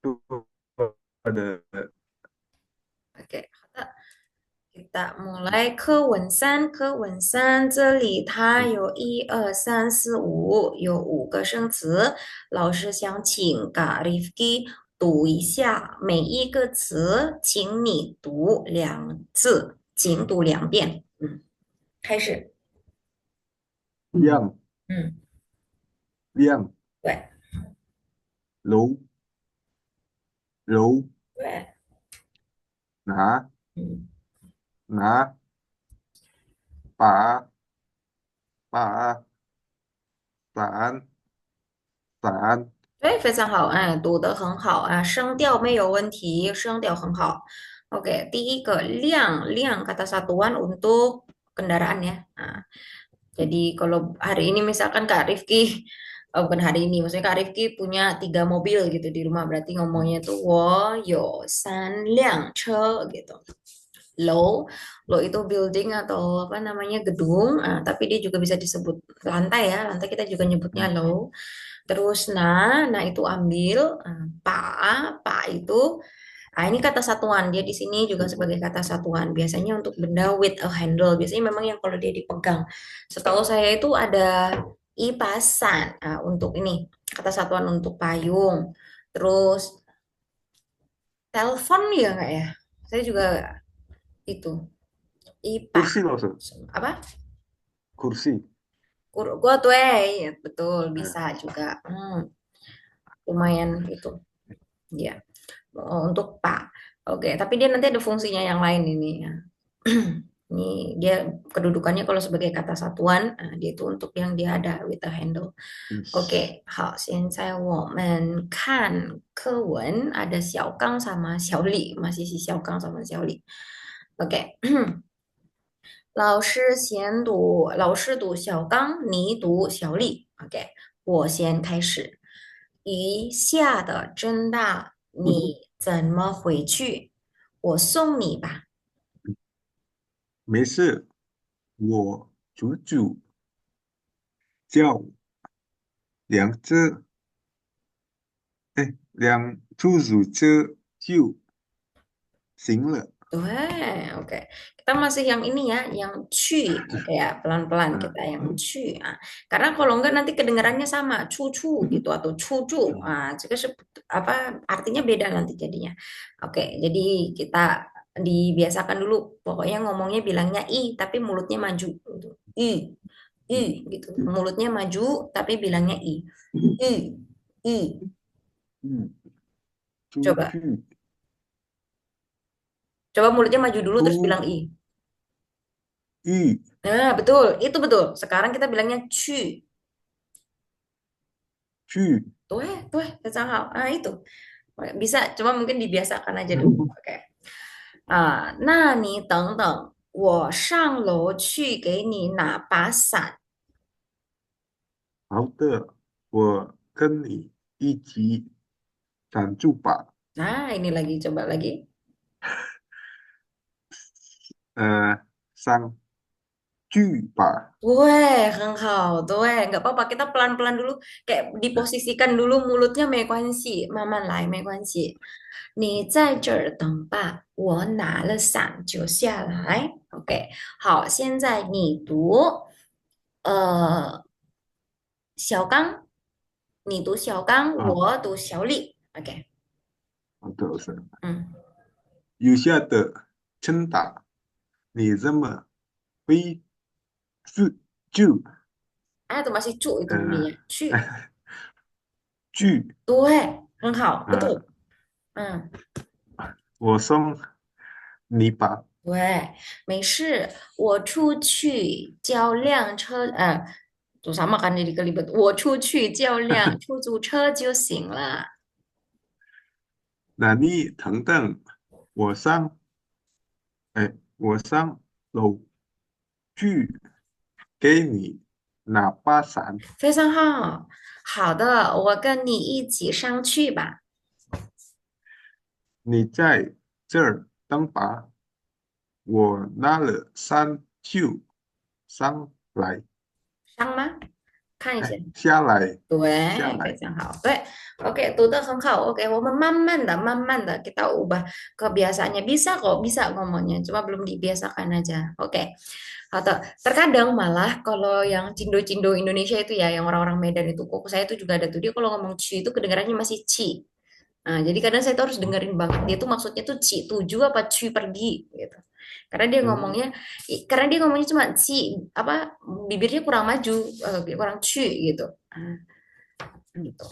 的 OK，好的。kita mulai 课文3，课文3这里它有1、2、3、4、5，有5个生词。老师想请 Kak Rifki 读一下每一个词，请你读2次，请读2遍。开始。量嗯，量对楼楼对，拿嗯，拿把把伞伞对，非常好，读得很好啊，声调没有问题，声调很好。Oke，第一个量kata satuan untuk kendaraan ya. Nah, jadi kalau hari ini misalkan Kak Rifki, bukan hari ini, maksudnya Kak Rifki punya 3 mobil gitu di rumah, berarti ngomongnya tuh 我有3辆车 gitu. Low, low itu building atau apa namanya gedung, tapi dia juga bisa disebut lantai ya, lantai kita juga nyebutnya hmm. low. Terus nah itu ambil pak itu, ini kata satuan, dia di sini juga sebagai kata satuan. Biasanya untuk benda with a handle, biasanya memang yang kalau dia dipegang. Setahu saya itu ada ipasan, untuk ini kata satuan untuk payung. Terus telepon ya nggak ya? Saya juga itu ipa Kursi loh Ustaz. apa? Kursi. Gua tuh betul Nah, bisa juga. Lumayan itu. Ya. Untuk Pak. Oke, tapi dia nanti ada fungsinya yang lain ini ya. Ini dia kedudukannya kalau sebagai kata satuan, dia itu untuk yang dia ada with a handle. Oke, yes. 好，现在我们看课文，ada Xiao Gang sama Xiao Li，masih si Xiao Gang sama Xiao Li. Oke，老师读小刚，你读小丽。OK，我先开始。雨下的真大，你怎么回去？我送你吧。没事，我煮煮叫两只，哎，两猪煮这就行了。对，OK，kita masih yang ini ya, yang cu, oke ya, pelan-pelan Ah, kita yang cu. Karena kalau enggak nanti kedengarannya sama, cucu gitu atau cucu. Jika apa artinya beda nanti jadinya. Oke, jadi kita dibiasakan dulu, pokoknya ngomongnya bilangnya i, tapi mulutnya maju. Gitu. I gitu. Mulutnya maju, tapi bilangnya i, i. 嗯，出 Coba, 去 coba mulutnya maju dulu terus 出 bilang i. 去 Nah, betul, itu betul. Sekarang kita bilangnya cu. 去，Tuh, kesal. Itu. Bisa, cuma mungkin dibiasakan aja dulu. Oke. 那你等等，我上楼去给你拿把伞。好的，我跟你一起赞助吧。Nah, ini lagi, coba lagi. 上剧吧。Weh, 很好，对, nggak apa-apa. Kita pelan-pelan dulu, kayak diposisikan dulu mulutnya 没关系，慢慢来，没关系。你在这儿等吧，我拿了伞就下来。OK，好，现在你读，小刚，你读小刚，啊，我读小李。OK，好的，是嗯，有下的真打，你这么飞是就itu masih cu itu bunyinya，去，剧对，很好，betul，啊，嗯。我送你吧。对，没事，我出去叫辆车，就 sama kan jadi kelibet，我出去叫辆出租车就行了。那你等等，我上，哎，我上楼去给你拿把伞，非常好，好的，我跟你一起上去吧。你在这儿等吧，我拿了伞就上来。上吗？看一下。下来，下对，非来，常好。对，oke, 读得很好。Oke, 我们慢慢的 kita ubah kebiasaannya. Bisa kok, bisa ngomongnya. Cuma belum dibiasakan aja. Oke. Atau terkadang malah kalau yang cindo-cindo Indonesia itu ya, yang orang-orang Medan itu, kok saya itu juga ada tuh. Dia kalau ngomong ci itu kedengarannya masih ci. Nah, jadi kadang saya tuh harus dengerin banget. Dia tuh maksudnya tuh ci tuju apa ci pergi gitu. Karena dia hmm, ngomongnya, karena dia ngomongnya cuma ci, apa bibirnya kurang maju, kurang ci gitu. Nah, gitu.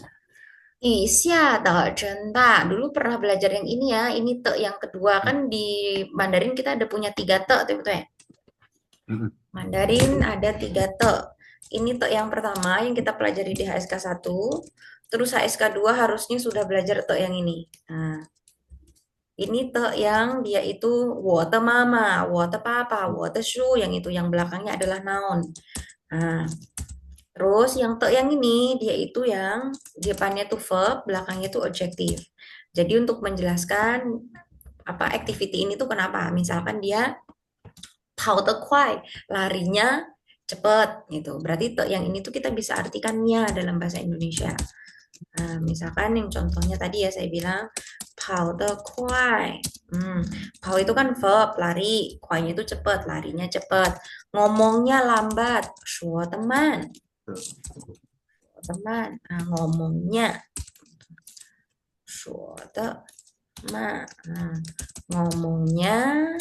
Isya de zhenda. Dulu pernah belajar yang ini ya. Ini te yang kedua kan di Mandarin kita ada punya tiga te, betul ya? hmm, Mandarin ada tiga te. Ini te yang pertama yang kita pelajari di HSK 1. Terus HSK 2 harusnya sudah belajar te yang ini. Nah, ini te yang dia itu wo mama, wo papa, wo shu, yang itu yang belakangnya adalah noun. Nah, terus yang te yang ini dia itu yang depannya tuh verb, belakangnya tuh adjective. Jadi untuk menjelaskan apa activity ini tuh kenapa? Misalkan dia 跑得快, larinya cepat gitu. Berarti te yang ini tuh kita bisa artikannya dalam bahasa Indonesia. Nah, misalkan yang contohnya tadi ya saya bilang 跑得快. Hmm, 跑 itu kan verb, lari. 快 itu cepat, larinya cepat. Ngomongnya lambat, 说得慢. Teman, nah, ngomongnya 说的慢. Nah, ngomongnya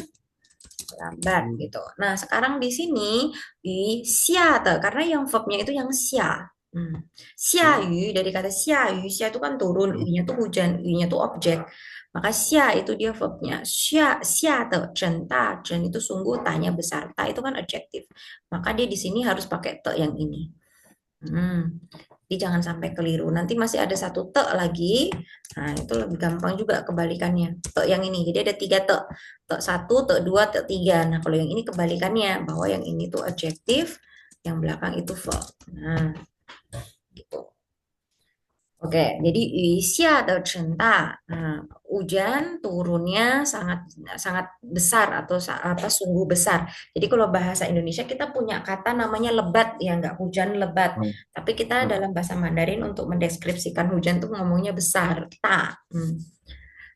lambat hmm, gitu. Nah, sekarang di sini di xia de, karena yang verbnya itu yang xia. Xia hmm, yu dari kata xia yu, xia itu kan turun, hmm, yu-nya tuh hujan, yu-nya tuh objek. Maka xia itu dia verbnya. Xia xia de zhen da, zhen itu sungguh, tanya besar. Ta itu kan adjektif. Maka dia di sini harus pakai te yang ini. Hmm. Jadi jangan sampai keliru. Nanti masih ada satu te lagi. Nah, itu lebih gampang juga kebalikannya. Te yang ini. Jadi ada tiga te. Te satu, te dua, te tiga. Nah, kalau yang ini kebalikannya. Bahwa yang ini tuh adjektif, yang belakang itu verb. Nah, gitu. Oke, jadi Yuxia de Chengda, nah, hujan turunnya sangat sangat besar atau apa sungguh besar. Jadi kalau bahasa Indonesia kita punya kata namanya lebat ya, nggak hujan lebat. hmm, Tapi kita hmm, dalam bahasa Mandarin untuk mendeskripsikan hujan tuh ngomongnya besar, ta.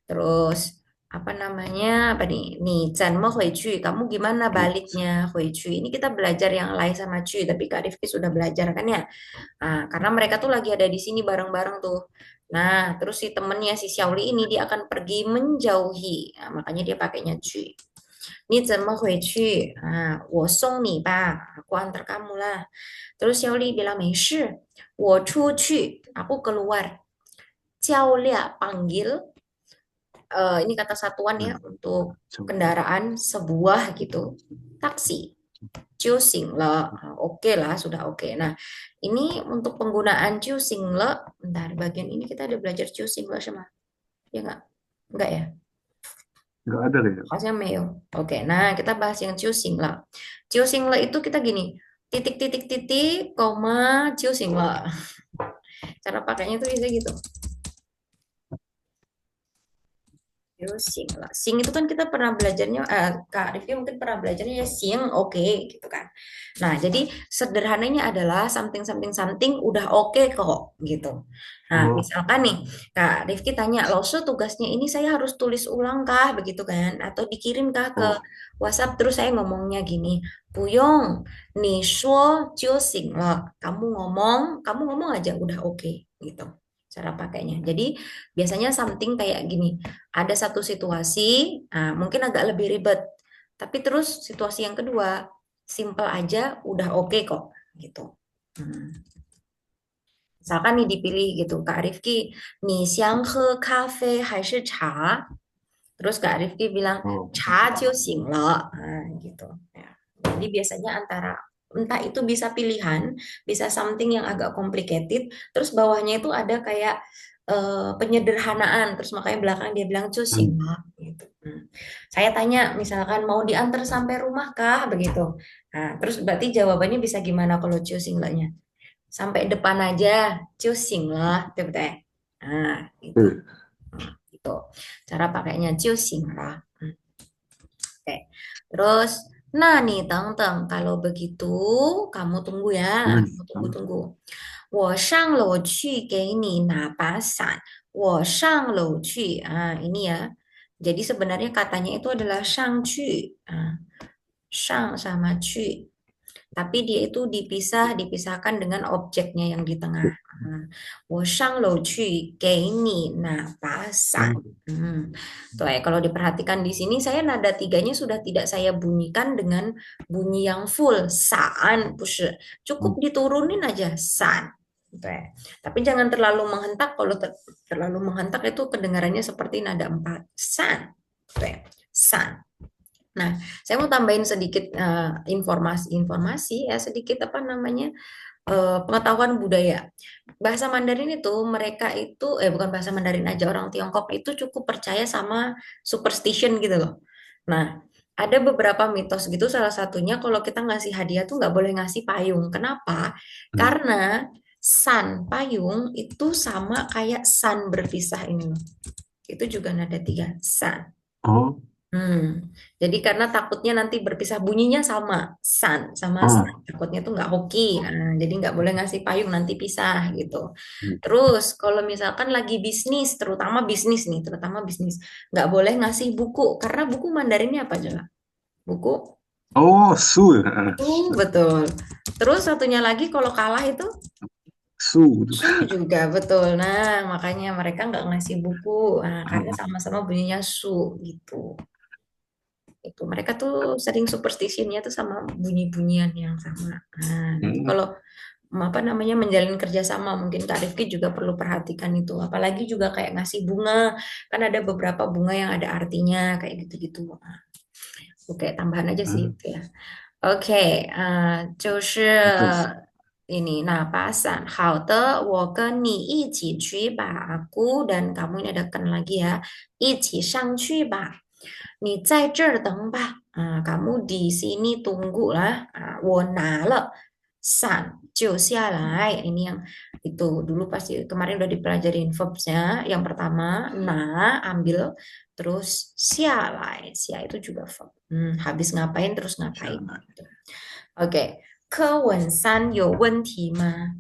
Terus apa namanya? Apa nih? Nih, Zhan me hui cu. Kamu gimana hmm, baliknya hui cu? Ini kita belajar yang lai sama cu, tapi Kak Rifki sudah belajar kan ya? Nah, karena mereka tuh lagi ada di sini bareng-bareng tuh. Nah, terus si temennya si Xiaoli ini dia akan pergi menjauhi. Nah, makanya dia pakainya cu. Ni zhen me hui cu? Ah, 我送你吧. Aku antar kamu lah. Terus Xiaoli bilang, 没事, 我出去. Aku keluar. Jiao lia panggil. Ini kata satuan ya hmm, untuk hmm, kendaraan sebuah gitu. Taksi. Choosing le, oke lah, sudah oke. Nah, ini untuk penggunaan choosing le, bentar, bagian ini kita ada belajar choosing le sama, ya nggak? Nggak ya? nggak ada ya. Harusnya mail. Oke, nah kita bahas yang choosing le. Choosing le itu kita gini, titik titik titik, koma, choosing le. Cara pakainya tuh bisa gitu. Terus sing lah. Sing itu kan kita pernah belajarnya, Kak Rifki mungkin pernah belajarnya ya sing, oke gitu kan. Nah, jadi sederhananya adalah something something something udah oke kok gitu. Nah, Oh, misalkan nih Kak Rifki tanya, Loso tugasnya ini saya harus tulis ulang kah begitu kan? Atau dikirim kah ke oh, WhatsApp? Terus saya ngomongnya gini, Puyong, nih shuo jiu xing le. Kamu ngomong aja udah oke gitu cara pakainya. Jadi biasanya something kayak gini, ada satu situasi, nah, mungkin agak lebih ribet, tapi terus situasi yang kedua, simple aja, udah oke kok, gitu. Hmm. Misalkan nih dipilih gitu, Kak Rifki, nih siang he kafe hai shi cha, terus Kak Rifki bilang, oh, cha jiu xing le, nah, gitu. Ya. Jadi biasanya antara entah itu bisa pilihan, bisa something yang agak complicated, terus bawahnya itu ada kayak penyederhanaan, terus makanya belakang dia bilang cusing hmm, gitu. Saya tanya misalkan mau diantar sampai rumah kah begitu. Nah, terus berarti jawabannya bisa gimana kalau cusing nya? Sampai depan aja, cusing lah, betul ya? Nah, itu. hmm, Gitu. Cara pakainya cusing lah. Oke. Terus Nah, nih, teng-teng. Kalau begitu, kamu tunggu ya. Kamu tunggu, Hmm. tunggu. 我上楼去给你拿把伞. 我上楼去. Ah, ini ya. Jadi sebenarnya katanya itu adalah 上去. Ah, 上 sama 去. Tapi dia itu dipisahkan dengan objeknya yang di tengah. Hmm. 我上楼去给你拿把伞. Hmm. Tuh ya, kalau diperhatikan di sini saya nada tiganya sudah tidak saya bunyikan dengan bunyi yang full. Saan, push. Cukup diturunin aja san. Gitu ya. Tapi jangan terlalu menghentak. Kalau terlalu menghentak itu kedengarannya seperti nada empat. San. Gitu ya. San. Nah, saya mau tambahin sedikit informasi ya, sedikit apa namanya pengetahuan budaya. Bahasa Mandarin itu mereka itu bukan bahasa Mandarin aja, orang Tiongkok itu cukup percaya sama superstition gitu loh. Nah, ada beberapa mitos gitu, salah satunya kalau kita ngasih hadiah tuh nggak boleh ngasih payung. Kenapa? Hmm. Karena sun payung itu sama kayak sun berpisah ini loh. Itu juga nada tiga, sun. Oh, Jadi karena takutnya nanti berpisah bunyinya sama sama san. oh. Takutnya tuh nggak hoki. Nah, jadi nggak boleh ngasih payung nanti pisah gitu. Hmm. Terus kalau misalkan lagi bisnis, terutama bisnis nih, terutama bisnis, nggak boleh ngasih buku karena buku Mandarinnya apa coba? Buku. Oh, su. Betul. Terus satunya lagi kalau kalah itu Su. su juga betul. Nah, makanya mereka nggak ngasih buku. Nah, karena Oh. sama-sama bunyinya su gitu. Itu mereka tuh sering superstitionnya tuh sama bunyi-bunyian yang sama. Nah, nanti Hmm. kalau apa namanya menjalin kerjasama mungkin Kak Rifki juga perlu perhatikan itu. Apalagi juga kayak ngasih bunga, kan ada beberapa bunga yang ada artinya kayak gitu-gitu. Nah, oke, tambahan aja sih Hmm. itu ya. Oke, 就是Terus. ini napasan. 好的，我跟你一起去吧. Aku dan kamu ini ada ken lagi ya. 一起上去吧。你在这儿等吧. Kamu di sini tunggulah. 我拿了伞就下来. Ini yang itu dulu pasti kemarin udah dipelajarin verbsnya. Yang pertama, ambil. Terus 下来. Sia itu juga verb. Habis ngapain terus ngapain. 下来。Gitu. OK，柯文山有问题吗？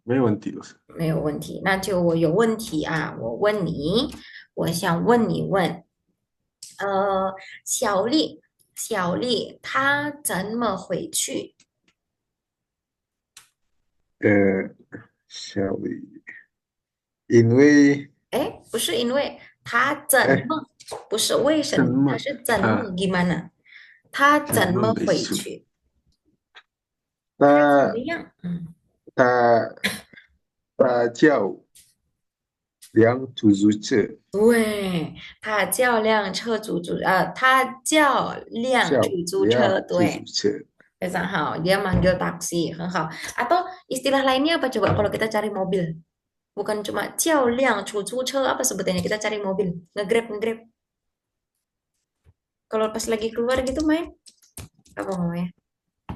没问题，老师。没有问题，那就我有问题啊，我问你，我想问你问，小丽，小丽她怎么回去？呃，小李，因为哎，不是因为她怎哎，么，不是为什么，她怎么是怎么 啊？gimana？她怎么怎么没事？回去？她怎么他样？他他叫辆出租车，对，他叫辆出叫租车，辆出租对。车。非常好，dia manggil taksi, 很好. Atau istilah lainnya apa coba kalau kita cari mobil? Bukan cuma 叫辆出租车, apa sebutannya? Kita cari mobil, ngegrab, ngegrab. Kalau pas lagi keluar gitu main, apa ngomongnya?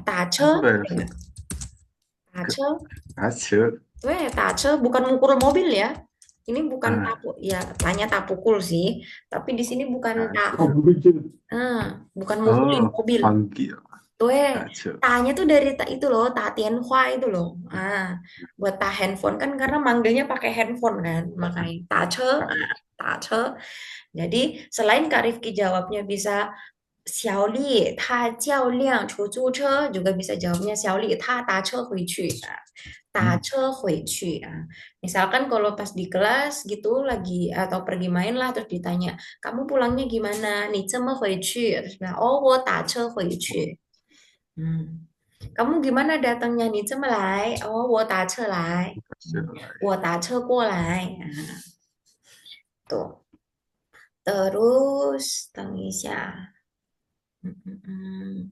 打车, Apa ya? ya nggak? 打车, Aceh. Tace bukan mukul mobil ya. Ini bukan Ah, tapu, ya tanya tapukul sih. Tapi di sini bukan oh, begitu. ah, bukan mukulin Oh, mobil. panggil Tuh, Aceh. tanya tuh dari itu loh, ta tianhua itu loh. Buat ta handphone kan karena manggilnya pakai handphone kan, makanya tace, tace. Jadi selain Kak Rifki jawabnya bisa Xiao Li, ta jiao liang chuzuche, juga bisa jawabnya Xiao Li, ta dace hui qu. Dace hui qu. Misalkan kalau pas di kelas gitu lagi atau pergi main lah terus ditanya, kamu pulangnya gimana? Ni zeme hui qu? Terus bilang, oh, wo dace hui qu. Hmm. Kamu gimana datangnya nih? Cemelai. Oh, 我打车来. Aceh. 我打车过来. Tuh. Terus, 等一下. Hmm, hmm, hmm.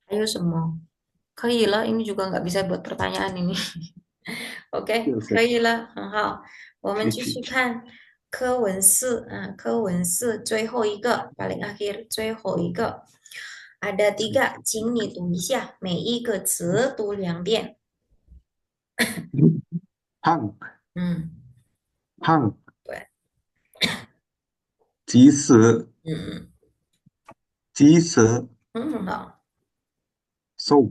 Ayo semua. 可以了, ini juga nggak bisa buat pertanyaan ini. OK，可 Selesai. 以了，很好。我们继续 Kritik. 看课文四课文四最后一个，paling akhir 最后一个，ada tiga，请你读一下，每一个词读2遍。胖嗯，胖对，及时，嗯及时很好，瘦，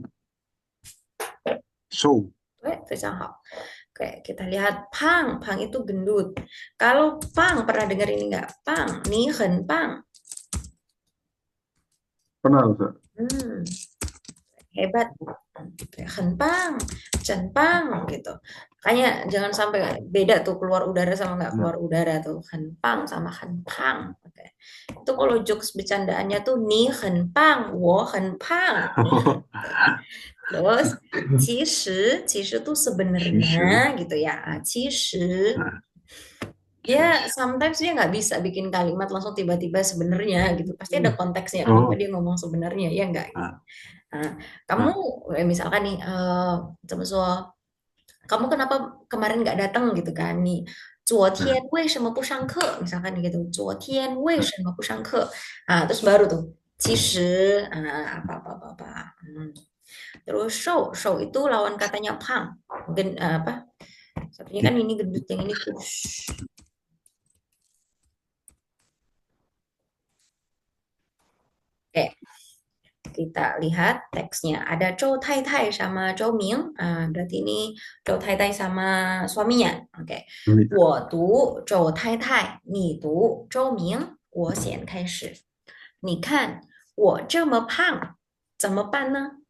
瘦，对，非常好。Oke, kita lihat pang. Pang itu gendut. Kalau pang, pernah dengar ini nggak? Pang, ni hen pang. pernah Ustaz? Hmm, hebat. Henpang, centpang gitu. Makanya jangan sampai beda tuh keluar udara sama nggak Nah. keluar udara tuh. Henpang sama henpang. Oke. Itu kalau jokes bercandaannya tuh ni henpang, wo henpang. Terus, 其实tuh 其 sebenarnya 实，gitu ya. 其实 啊，dia 确实，sometimes dia nggak bisa bikin kalimat langsung tiba-tiba sebenarnya gitu. Pasti ada 嗯，konteksnya kenapa 哦，dia ngomong sebenarnya ya nggak? Gitu. 啊，Nah, kamu 啊，misalkan nih, 怎么说? Kamu kenapa kemarin nggak datang gitu kan nih? 嗯，昨天为什么不上课? Misalkan gitu. 昨天为什么不上课? Ah, terus baru tuh. 其实, apa. Terus show itu lawan katanya pang. Mungkin apa? Satunya kan ini gendut, yang ini kurus. Oke, kita lihat teksnya. Ada Zhou Tai Tai sama Zhou Ming. Berarti ini Zhou Tai Tai sama suaminya. Oke. 嗯，我读周太太，你读周明。我先开始。你看我这么胖，怎么办呢？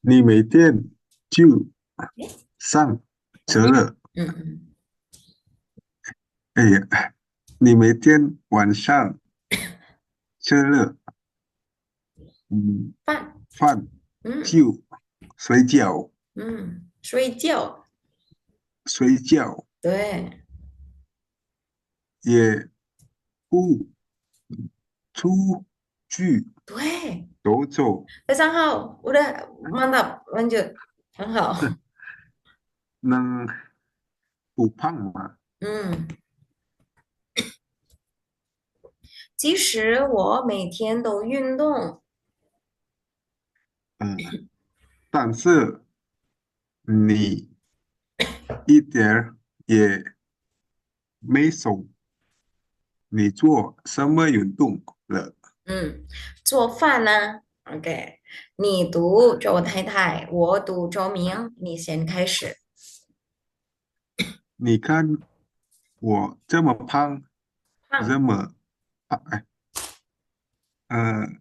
你每天就诶上车了，嗯，哎呀，你每天晚上吃了饭，饭嗯就睡觉，睡觉，睡觉对也不出去对，走走，非常好，udah mantap，lanjut，很好，能不胖吗？嗯，其实我每天都运动，嗯，但是你一点儿也没瘦，你做什么运动了？做饭呢？OK，你读周太太，我读周明，你先开始。你看我这么胖，胖，这么胖，哎，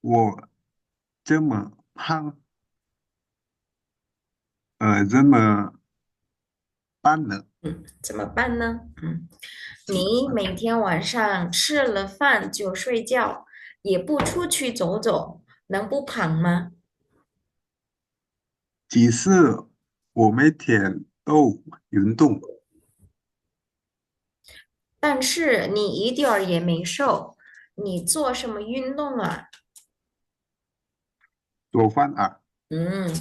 我这么胖，这么胖呢？怎么办呢？你每天晚上吃了饭就睡觉，也不出去走走，能不胖吗？其实我每天都运动，但是你一点儿也没瘦，你做什么运动啊？做饭啊，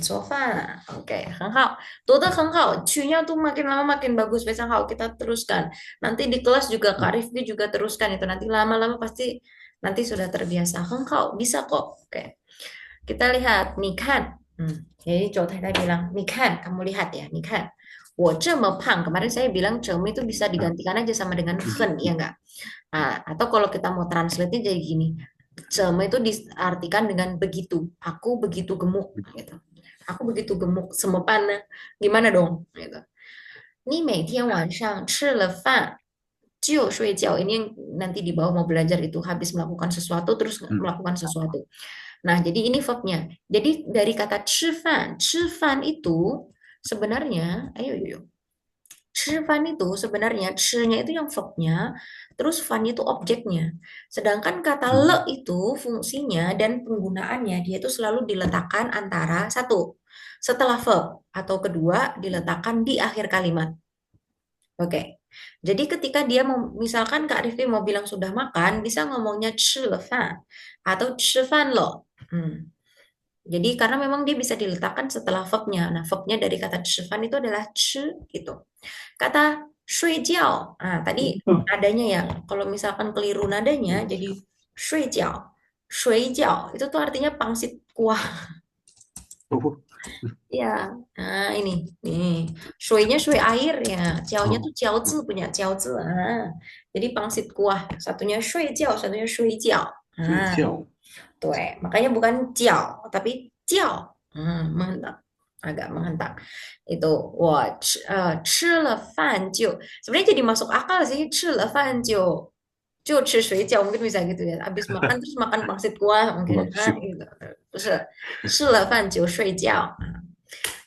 做饭啊，oke，很好，读得很好，曲nya tuh makin lama makin bagus,非常好, kita teruskan. Nanti di kelas juga Kak Rifki juga teruskan itu, nanti lama-lama pasti nanti sudah terbiasa. 很好, bisa kok. Oke, kita lihat, 你看, jadi Chou Tai Tai bilang, 你看, kamu lihat ya, 你看, 我这么胖, kemarin saya bilang 这么 itu bisa à, digantikan aja sama dengan ừ, 很, ya enggak? Atau kalau kita mau translate-nya jadi gini, Cema itu diartikan dengan begitu. Aku begitu gemuk gitu. Aku begitu gemuk, semepana. Gimana dong? Gitu. 你每天晚上吃了饭就睡觉. Ini yang nanti di bawah mau belajar itu habis melakukan sesuatu terus ừ, melakukan sesuatu. Nah, jadi ini verbnya. Jadi dari kata 吃饭 itu sebenarnya, ayo yuk. 吃饭 itu sebenarnya 吃-nya itu yang verbnya, terus fan itu objeknya. Sedangkan kata ừ, le itu fungsinya dan penggunaannya dia itu selalu diletakkan antara satu, setelah verb atau kedua diletakkan di akhir kalimat. Oke. Jadi ketika dia mau misalkan Kak Rifki mau bilang sudah makan, bisa ngomongnya 吃了饭 atau 吃饭了. Jadi karena memang dia bisa diletakkan setelah verbnya. Nah, verbnya dari kata 吃饭 itu adalah 吃 gitu. Kata 睡觉, tadi nadanya ya, kalau misalkan keliru nadanya jadi 睡觉, 睡觉, itu tuh artinya pangsit kuah. oh, Ya, nah ini, nih, shuinya shui air ya, jiaonya tuh Oh, jiao zi punya jiao zi. Ah. Jadi pangsit kuah, satunya shui jiao, satunya shui jiao. 睡 Ah, 觉。tuh, makanya bukan jiao, tapi jiao. Menghentak, agak menghentak. Itu, 吃了饭就, sebenarnya jadi masuk akal sih, 吃了饭就吃水饺, mungkin bisa gitu ya. Habis makan terus makan pangsit kuah mungkin, Maksud. gitu. Terus 吃了饭就睡觉.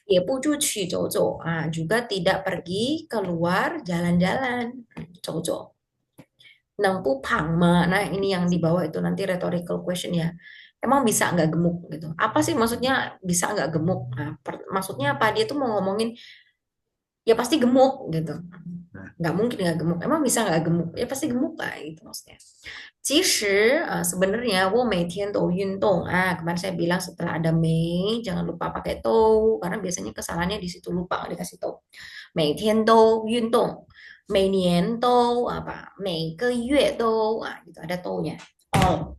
也不出去走走, juga tidak pergi keluar jalan-jalan, 走走. Pang nah ini yang di bawah itu nanti rhetorical question ya. Emang bisa nggak gemuk gitu? Apa sih maksudnya bisa nggak gemuk? Nah, maksudnya apa? Dia tuh mau ngomongin ya pasti gemuk gitu. Nggak mungkin nggak gemuk. Emang bisa nggak gemuk? Ya pasti gemuk lah gitu maksudnya. 其实 sebenarnya 我每天都运动. Kemarin saya bilang setelah ada Mei jangan lupa pakai to karena biasanya kesalahannya di situ lupa nggak dikasih to. 每天都运动, 每年都 apa, 每个月都 gitu ada to-nya. Oh.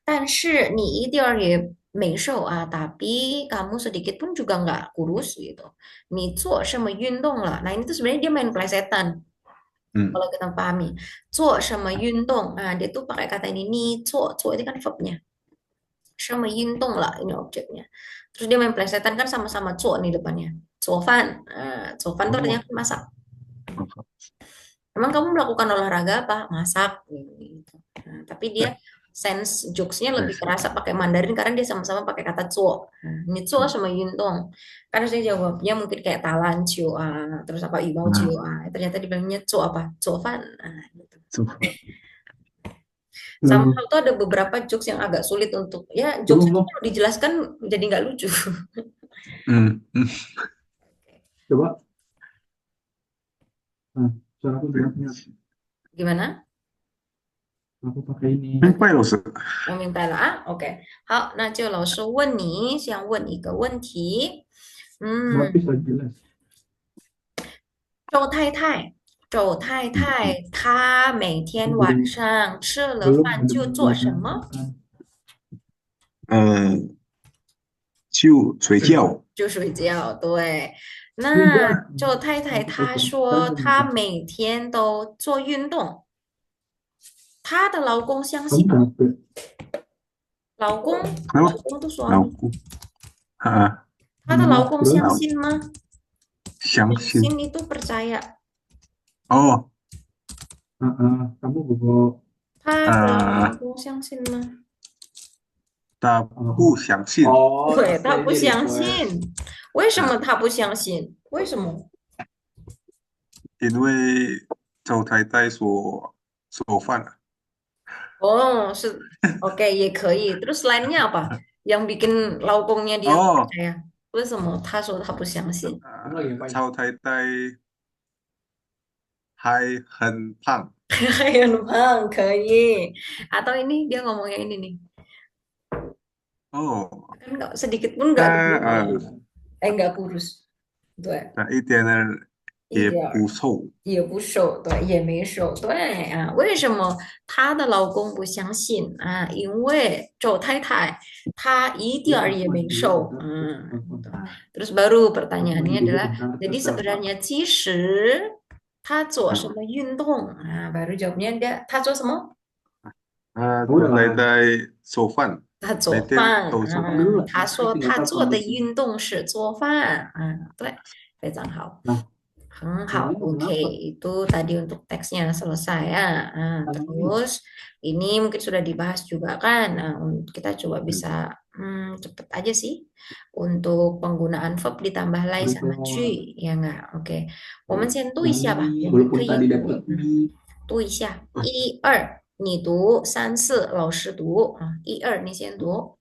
但是你一点儿也没瘦, tapi kamu sedikit pun juga nggak kurus gitu. 你做什么运动了? Nah ini tuh sebenarnya dia main plesetan. Hmm. Kalau kita pahami, 做什么运动? Dia tuh pakai kata ini, 你做 itu kan verbnya. 什么运动了 ini objeknya. Terus dia main plesetan kan sama-sama 做 nih depannya. 做饭, 做饭itu artinya Oh, masak. Emang kamu melakukan olahraga apa? Masak gitu. Nah, tapi dia sense jokesnya lebih nice. kerasa pakai Mandarin karena dia sama-sama pakai kata zuo. Nah, ini zuo sama yuntung. Karena saya jawabnya mungkin kayak talan ciu, terus apa ibao ciu, Hmm. ternyata dibilangnya zuo apa? Zuo fan. Nah, gitu. So, Sama Lalu, itu ada beberapa jokes yang agak sulit untuk ya coba jokes itu Bob, kalau dijelaskan jadi nggak lucu. hmm. coba. Nah, cara aku jelasnya, Gimana? aku pakai ini. 明白老师。我明白了啊，OK，好，那就老师问你，想问一个问题，Berlapis lagi jelas. 周太太，周太太，她每天晚 Belum 上吃了 belum 饭 ada 就做什 belum 么？ makan. 就睡觉。就睡觉。对，那 Sudah. 周太太 Aku 她 potong. 说 Kan belum 她 makan. 每天都做运动，她的老公相 Kamu 信吗？ capek. 老公，老 Kenapa? 公的 suami， Laukku. Ah, 她的老 Hmm, 公 terus? 相 lauk. 信吗？ 相信。 信itu percaya， Oh, Kamu bobo. 她的老 ah, 公相信吗？他 Oh, 不相信， oh, 对，他 rasanya 不相 request. 信。为什么他不相信？为什么？因为周太太说饭了。哦，是 OK 也可以。Terus lainnya apa? Yang bikin laukungnya dia nggak 哦，percaya? 为什么他说他不相信？Kamu lagi ngapain? 周太太还很胖。Yang bang, 可以. Atau ini dia ngomongnya ini nih. 哦，Kan nggak sedikit pun nggak 他 gemuk. Nggak kurus. 对，他一点儿也一点儿。不瘦。也不瘦，对，也没瘦，对为什么她的老公不相信因为周太太她一点 Ya, 儿 aku 也没 mandi dulu瘦， bentar. Telepon. Terus baru Aku mandi pertanyaannya dulu adalah, bentar, jadi terus telepon. sebenarnya 其实她做什 啊 么运动baru jawabnya dia 她做什么？Kamu 周 udah 太 makan? 太做饭，她每做饭，天都做 Makan 饭。dulu lah. 她 Saya 说 tinggal 她 telepon 做的 habis ini. 运动是做饭，对，非常好。Nah, 很好 emangnya mau oke kenapa? itu tadi untuk teksnya selesai ya. Emangnya? Terus ini mungkin sudah dibahas juga kan. Kita coba Hmm. bisa cepet aja sih untuk penggunaan verb ditambah lai sama Berikut. cuy ya enggak? Oke. 我们 Hmm. 先读一下吧， Nyanyi, 我们可 walaupun 以 tadi dapat mie. 读一下，一二你读，三四老师读一二你先读。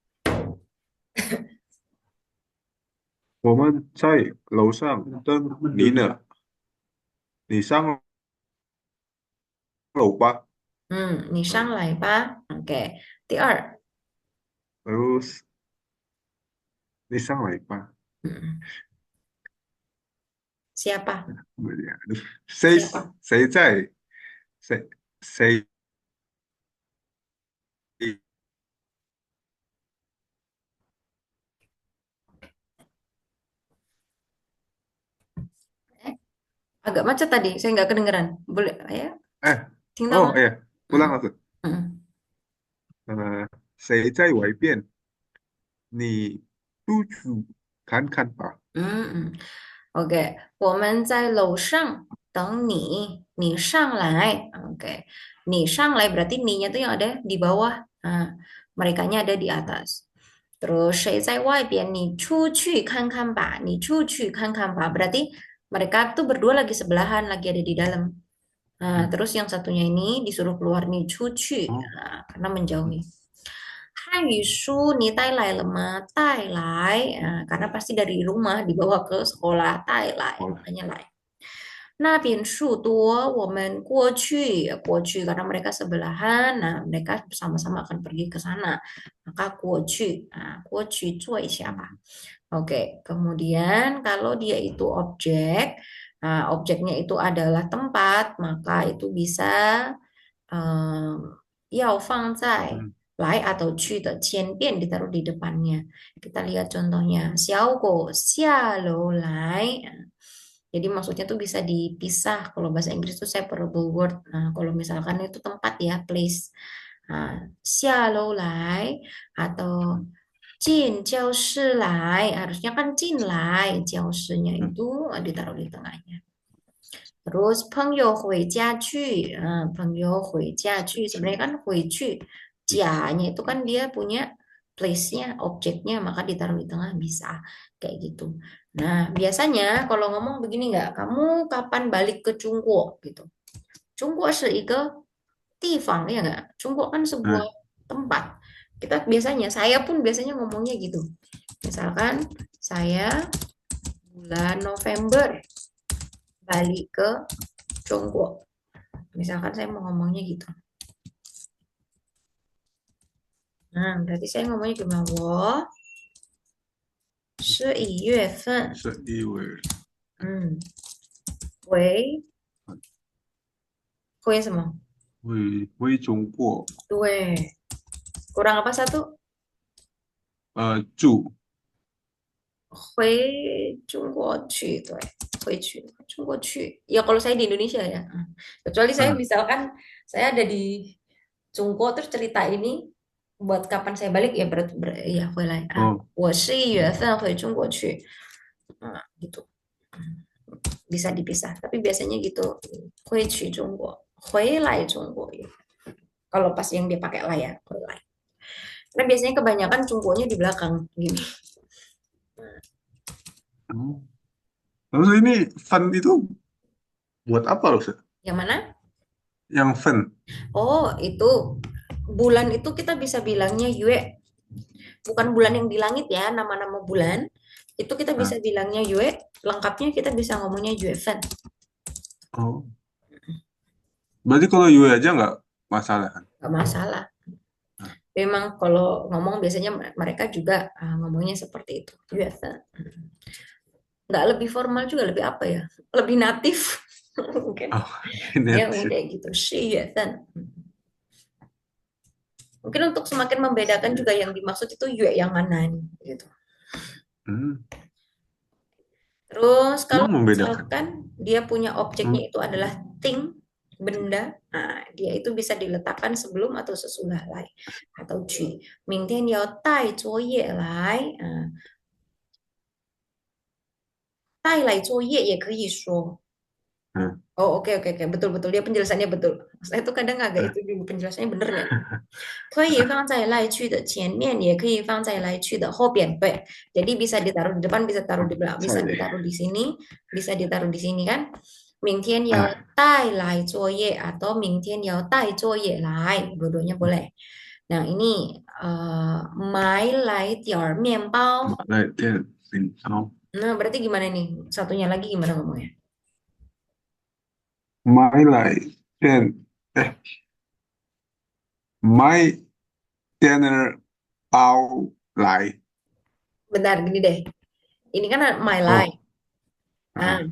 我们在楼上等你呢，你上楼吧。你上来吧。OK，第二，Terus 你上来吧。嗯，siapa？谁 siapa？谁在谁谁 Siapa Agak macet tadi, saya nggak kedengeran. Boleh ya? Eh, 听到吗？oh iya, ulang Mm, lagi. mm, 谁在外边？你出去看看吧。嗯嗯。OK，我们在楼上等你，你上来。Oke，你上来 berarti ni-nya tuh yang ada di bawah. Nah, merekanya ada di atas. Terus 谁在外边？你出去看看吧，你出去看看吧。Berarti mereka tuh berdua lagi sebelahan, lagi ada di dalam. Nah, Hmm. terus yang satunya ini disuruh keluar nih, 出去, Oh. nah, karena menjauhi. Hmm. 汉语书你带来了吗？带来, karena pasti dari rumah dibawa ke sekolah, 带来, Oh. makanya 来。那边树多，我们过去karena mereka sebelahan, nah mereka sama-sama akan pergi ke sana, maka 过去, nah 过去做一下吧。Oke, kemudian kalau dia itu objek, nah objeknya itu adalah tempat, maka itu bisa 要放在 Hmm. 来 atau 去的前边 ditaruh di depannya. Kita lihat contohnya. 小狗下楼来. Jadi maksudnya tuh bisa dipisah. Kalau bahasa Inggris tuh separable word. Nah, kalau misalkan itu tempat ya, place. Nah, 下楼来 atau 进教室来. Harusnya kan 进来. 教室nya Hmm. itu ditaruh di tengahnya. Terus 朋友回家去, nah, 朋友回家去 sebenarnya kan 回去, nya itu kan dia punya place-nya, objeknya, maka ditaruh di tengah bisa kayak gitu. Nah, biasanya kalau ngomong begini nggak, kamu kapan balik ke Chungguo gitu? Chungguo 是一个地方 ya nggak? Chungguo kan sebuah Hmm. tempat. Kita biasanya, saya pun biasanya ngomongnya gitu. Misalkan saya bulan November balik ke Chungguo. Misalkan saya mau ngomongnya gitu. Nah, berarti saya ngomongnya gimana? 我11月份11月回回什么？回中国对，kurang apa satu? 住回中国去，对，回去中国去. Ya kalau saya di Indonesia ya. Kecuali saya Ah. misalkan saya ada di Jungko terus cerita ini buat kapan saya balik ya berarti ya 回来. Oh. 我11月份回中国去. Nah, gitu. Bisa dipisah, tapi biasanya gitu. 回去中国，回来中国ya. Kalau pas yang dia pakai lah ya, 回来. Karena biasanya kebanyakan Jungkonya di belakang gini. Oh. Terus ini fun itu buat apa loh, Sir? Yang mana? Yang fun. Oh, itu bulan itu kita bisa bilangnya Yue. Bukan bulan yang di langit ya, nama-nama bulan. Itu kita bisa bilangnya Yue. Lengkapnya kita bisa ngomongnya Yue Fen. Oh. Berarti kalau Yue aja nggak masalah kan? Nggak masalah. Memang kalau ngomong biasanya mereka juga ngomongnya seperti itu. Yue Fen. Nggak lebih formal juga, lebih apa ya? Lebih natif. Mungkin. Oh, Ya, net. kayak gitu. Yue Fen. Mungkin untuk semakin membedakan juga yang dimaksud itu Yue yang mana nih, gitu. Terus kalau Emang membedakan. misalkan dia punya objeknya itu adalah thing, benda, nah dia itu bisa diletakkan sebelum atau sesudah lai atau ji. 明天要带作业来，带来作业也可以说。Oh, oke, betul dia penjelasannya betul. Saya tuh kadang agak itu juga penjelasannya bener nggak? 可以放在来去的前面，也可以放在来去的后边。对，jadi bisa ditaruh di depan, bisa taruh di belakang, bisa ditaruh di sini, bisa ditaruh di sini kan. 明天要带来作业 atau 明天要带作业来, dua-duanya boleh. Nah ini 买来点儿面包. Nah berarti gimana nih? Satunya lagi gimana ngomongnya? 买来点买点儿包来. Bentar gini deh. Ini kan my life. Nah,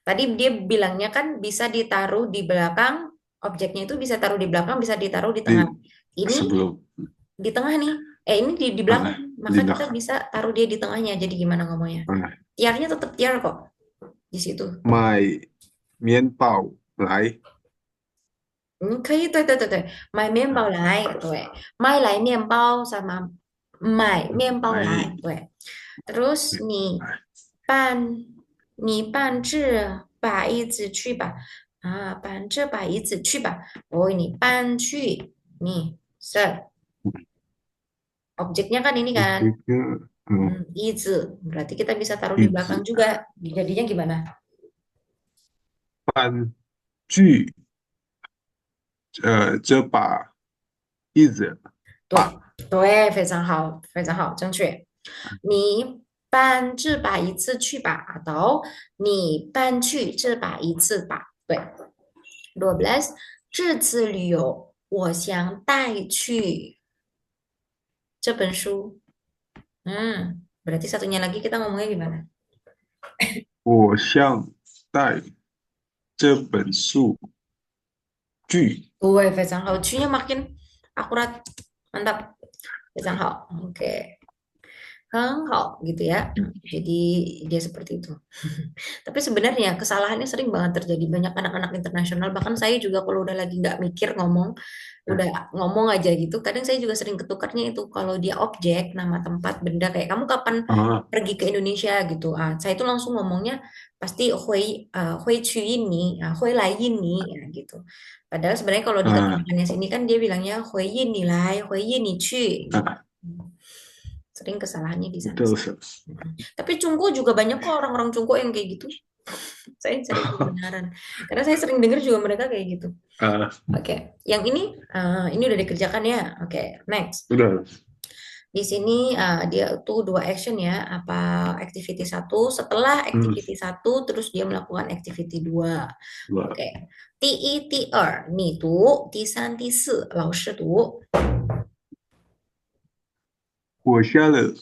tadi dia bilangnya kan bisa ditaruh di belakang, objeknya itu bisa taruh di belakang, bisa ditaruh di tengah. Ini Sebelum. di tengah nih. Ini di belakang. Maka kita bisa taruh dia di tengahnya. Jadi gimana ngomongnya? Tiarnya tetap tiar kok di situ. 面包来，可以，对对对对，买面包来，对，买来面包 sama 买面包来，来，对。Terus 你搬椅子去吧，搬这把椅子去吧。Oh, ini 搬去，nih, set. Objeknya kan ini kan, objeknya椅子. Berarti kita bisa taruh di belakang 椅子 juga. Jadinya gimana? 搬具，这把椅子对，吧，对，非常好，非常好，正确。你搬这把椅子去吧，atau 你搬去这把椅子吧。对，12. 这次旅游我想带去这本书。berarti satunya lagi kita ngomongnya gimana? 我想带这本书去，对，非常好，去nya makin akurat, mantap, 非常好。Oke. Kang Hao gitu ya. Jadi dia seperti itu. Tapi sebenarnya kesalahannya sering banget terjadi banyak anak-anak internasional. Bahkan saya juga kalau udah lagi nggak mikir ngomong, udah ngomong aja gitu. Kadang saya juga sering ketukarnya itu kalau dia objek, nama tempat, benda kayak kamu kapan 啊 pergi ke Indonesia gitu. Saya itu langsung ngomongnya pasti hui cu ini, hui lai ini ya gitu. Padahal sebenarnya kalau 啊 diketerangannya sini kan dia bilangnya hui ini lai, hui ini cu gitu. 啊，Sering kesalahannya di sana 都 sih. 是 Tapi Cungko juga banyak kok orang-orang Cungko yang kayak gitu. Saya cari kebenaran. Karena saya sering dengar juga mereka kayak gitu. 啊， Oke, yang ini udah dikerjakan ya. Oke, next. 对 Di sini dia tuh dua action ya. Apa activity satu, setelah activity satu, terus dia melakukan activity dua. 对， Oke. 第一、第二，你读；第三、第四，老师读。我下了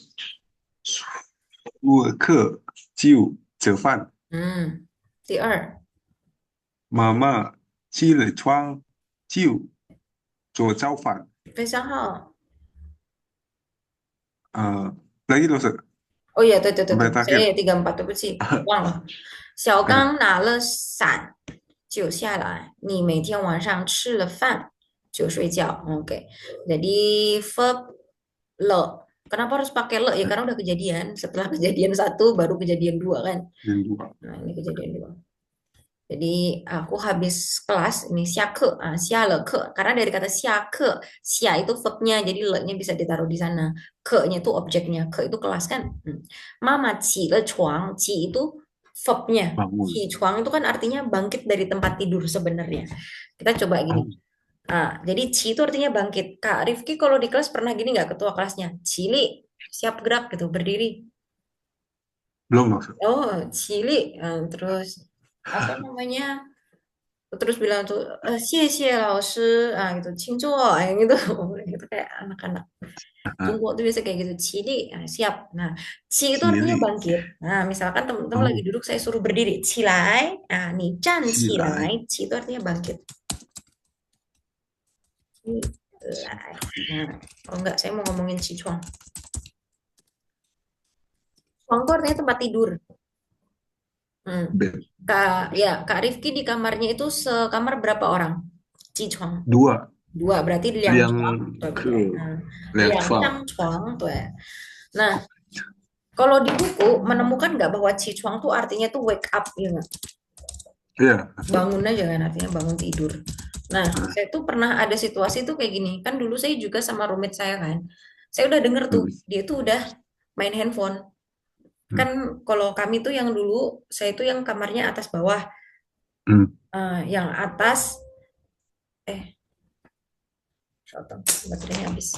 课就吃饭，第二，妈妈起了床就做早饭，非常好。lagi 都是 Oh iya, 对对对对， sampai saya terakhir. 也3、4，对不起，忘了。小刚拿了伞就下来，你每天晚上吃了饭就睡觉。Oke, jadi verb le. Kenapa harus pakai le ya? Karena udah kejadian. Setelah kejadian satu, baru kejadian dua kan. Yang dua. Nah, ini kejadian dua. Jadi aku habis kelas ini siake, sialeke. Karena dari kata siake, sia itu verbnya, jadi le-nya bisa ditaruh di sana. Ke-nya itu objeknya, ke itu kelas kan. Mama ci le chuang, ci itu verbnya. Bangun. Ci chuang itu kan artinya bangkit dari tempat tidur sebenarnya. Kita coba gini. Jadi ci itu artinya bangkit. Kak Rifki kalau di kelas pernah gini nggak ketua kelasnya? Cili, siap gerak gitu, berdiri. Belum masuk. Oh, cili. Terus apa namanya? Terus bilang tuh, xie xie laoshi, gitu, qingzuo, yang gitu. Itu kayak anak-anak. Jungkook tuh biasa kayak gitu, cili, siap. Nah, ci itu artinya Cili. bangkit. Nah, misalkan teman-teman lagi Oh, duduk, saya suruh berdiri, cilai. Nih, can cilai. cilai, ci itu artinya bangkit. Cilai. Nah, kalau enggak, saya mau ngomongin cicuang. Cuang itu artinya tempat tidur. Ben. Kak Rifki di kamarnya itu sekamar berapa orang? Cicuang. 2. 2, berarti Yang cuang. ke Liang level. cuang tuh ya. Nah, kalau di buku menemukan nggak bahwa cicuang tuh artinya tuh wake up ya nggak? Iya. Bangun aja kan artinya bangun tidur. Nah, saya tuh pernah ada situasi tuh kayak gini. Kan dulu saya juga sama roommate saya kan. Saya udah denger tuh, dia tuh udah main handphone. Kan kalau kami tuh yang dulu, saya tuh yang kamarnya atas bawah. Yang atas, baterainya habis.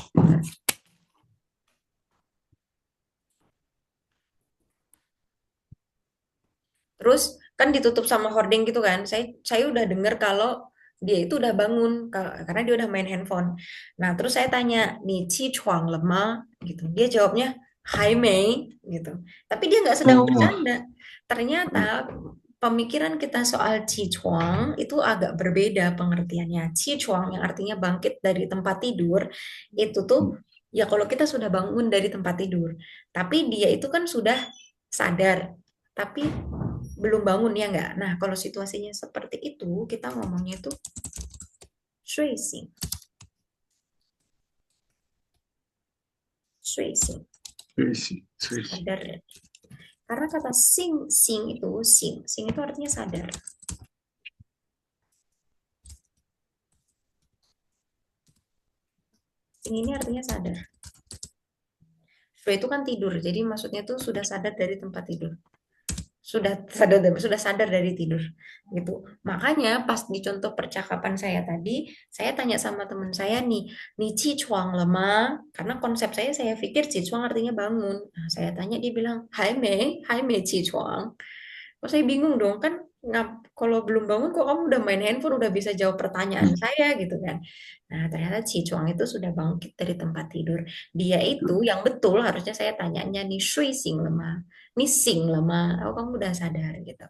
Terus kan ditutup sama hording gitu kan. Saya udah denger kalau dia itu udah bangun karena dia udah main handphone. Nah, terus saya tanya, "Ni qi chuang le ma?" gitu. Dia jawabnya, "Hai Mei," gitu. Tapi dia nggak sedang bercanda. Ternyata pemikiran kita soal qi chuang itu agak berbeda pengertiannya. Qi chuang yang artinya bangkit dari tempat tidur itu tuh ya kalau kita sudah bangun dari tempat tidur. Tapi dia itu kan sudah sadar. Tapi belum bangun ya enggak? Nah, kalau situasinya seperti itu, kita ngomongnya itu 睡醒，睡醒，睡醒，睡醒， sadar. Karena kata sing, sing itu artinya sadar. Sing ini artinya sadar. Shui itu kan tidur, jadi maksudnya tuh sudah sadar dari tempat tidur. Sudah sadar dari tidur gitu. Makanya pas di contoh percakapan saya tadi, saya tanya sama teman saya nih ci chuang le ma? Karena konsep saya pikir ci chuang artinya bangun. Nah, saya tanya dia bilang hai mei ci chuang. Kok saya bingung dong kan kalau belum bangun kok kamu udah main handphone udah bisa jawab pertanyaan saya gitu kan. Nah, ternyata ci chuang itu sudah bangkit dari tempat tidur. Dia itu yang betul harusnya saya tanyanya nih shui xing le ma? Nih sing lama, oh kamu udah sadar gitu.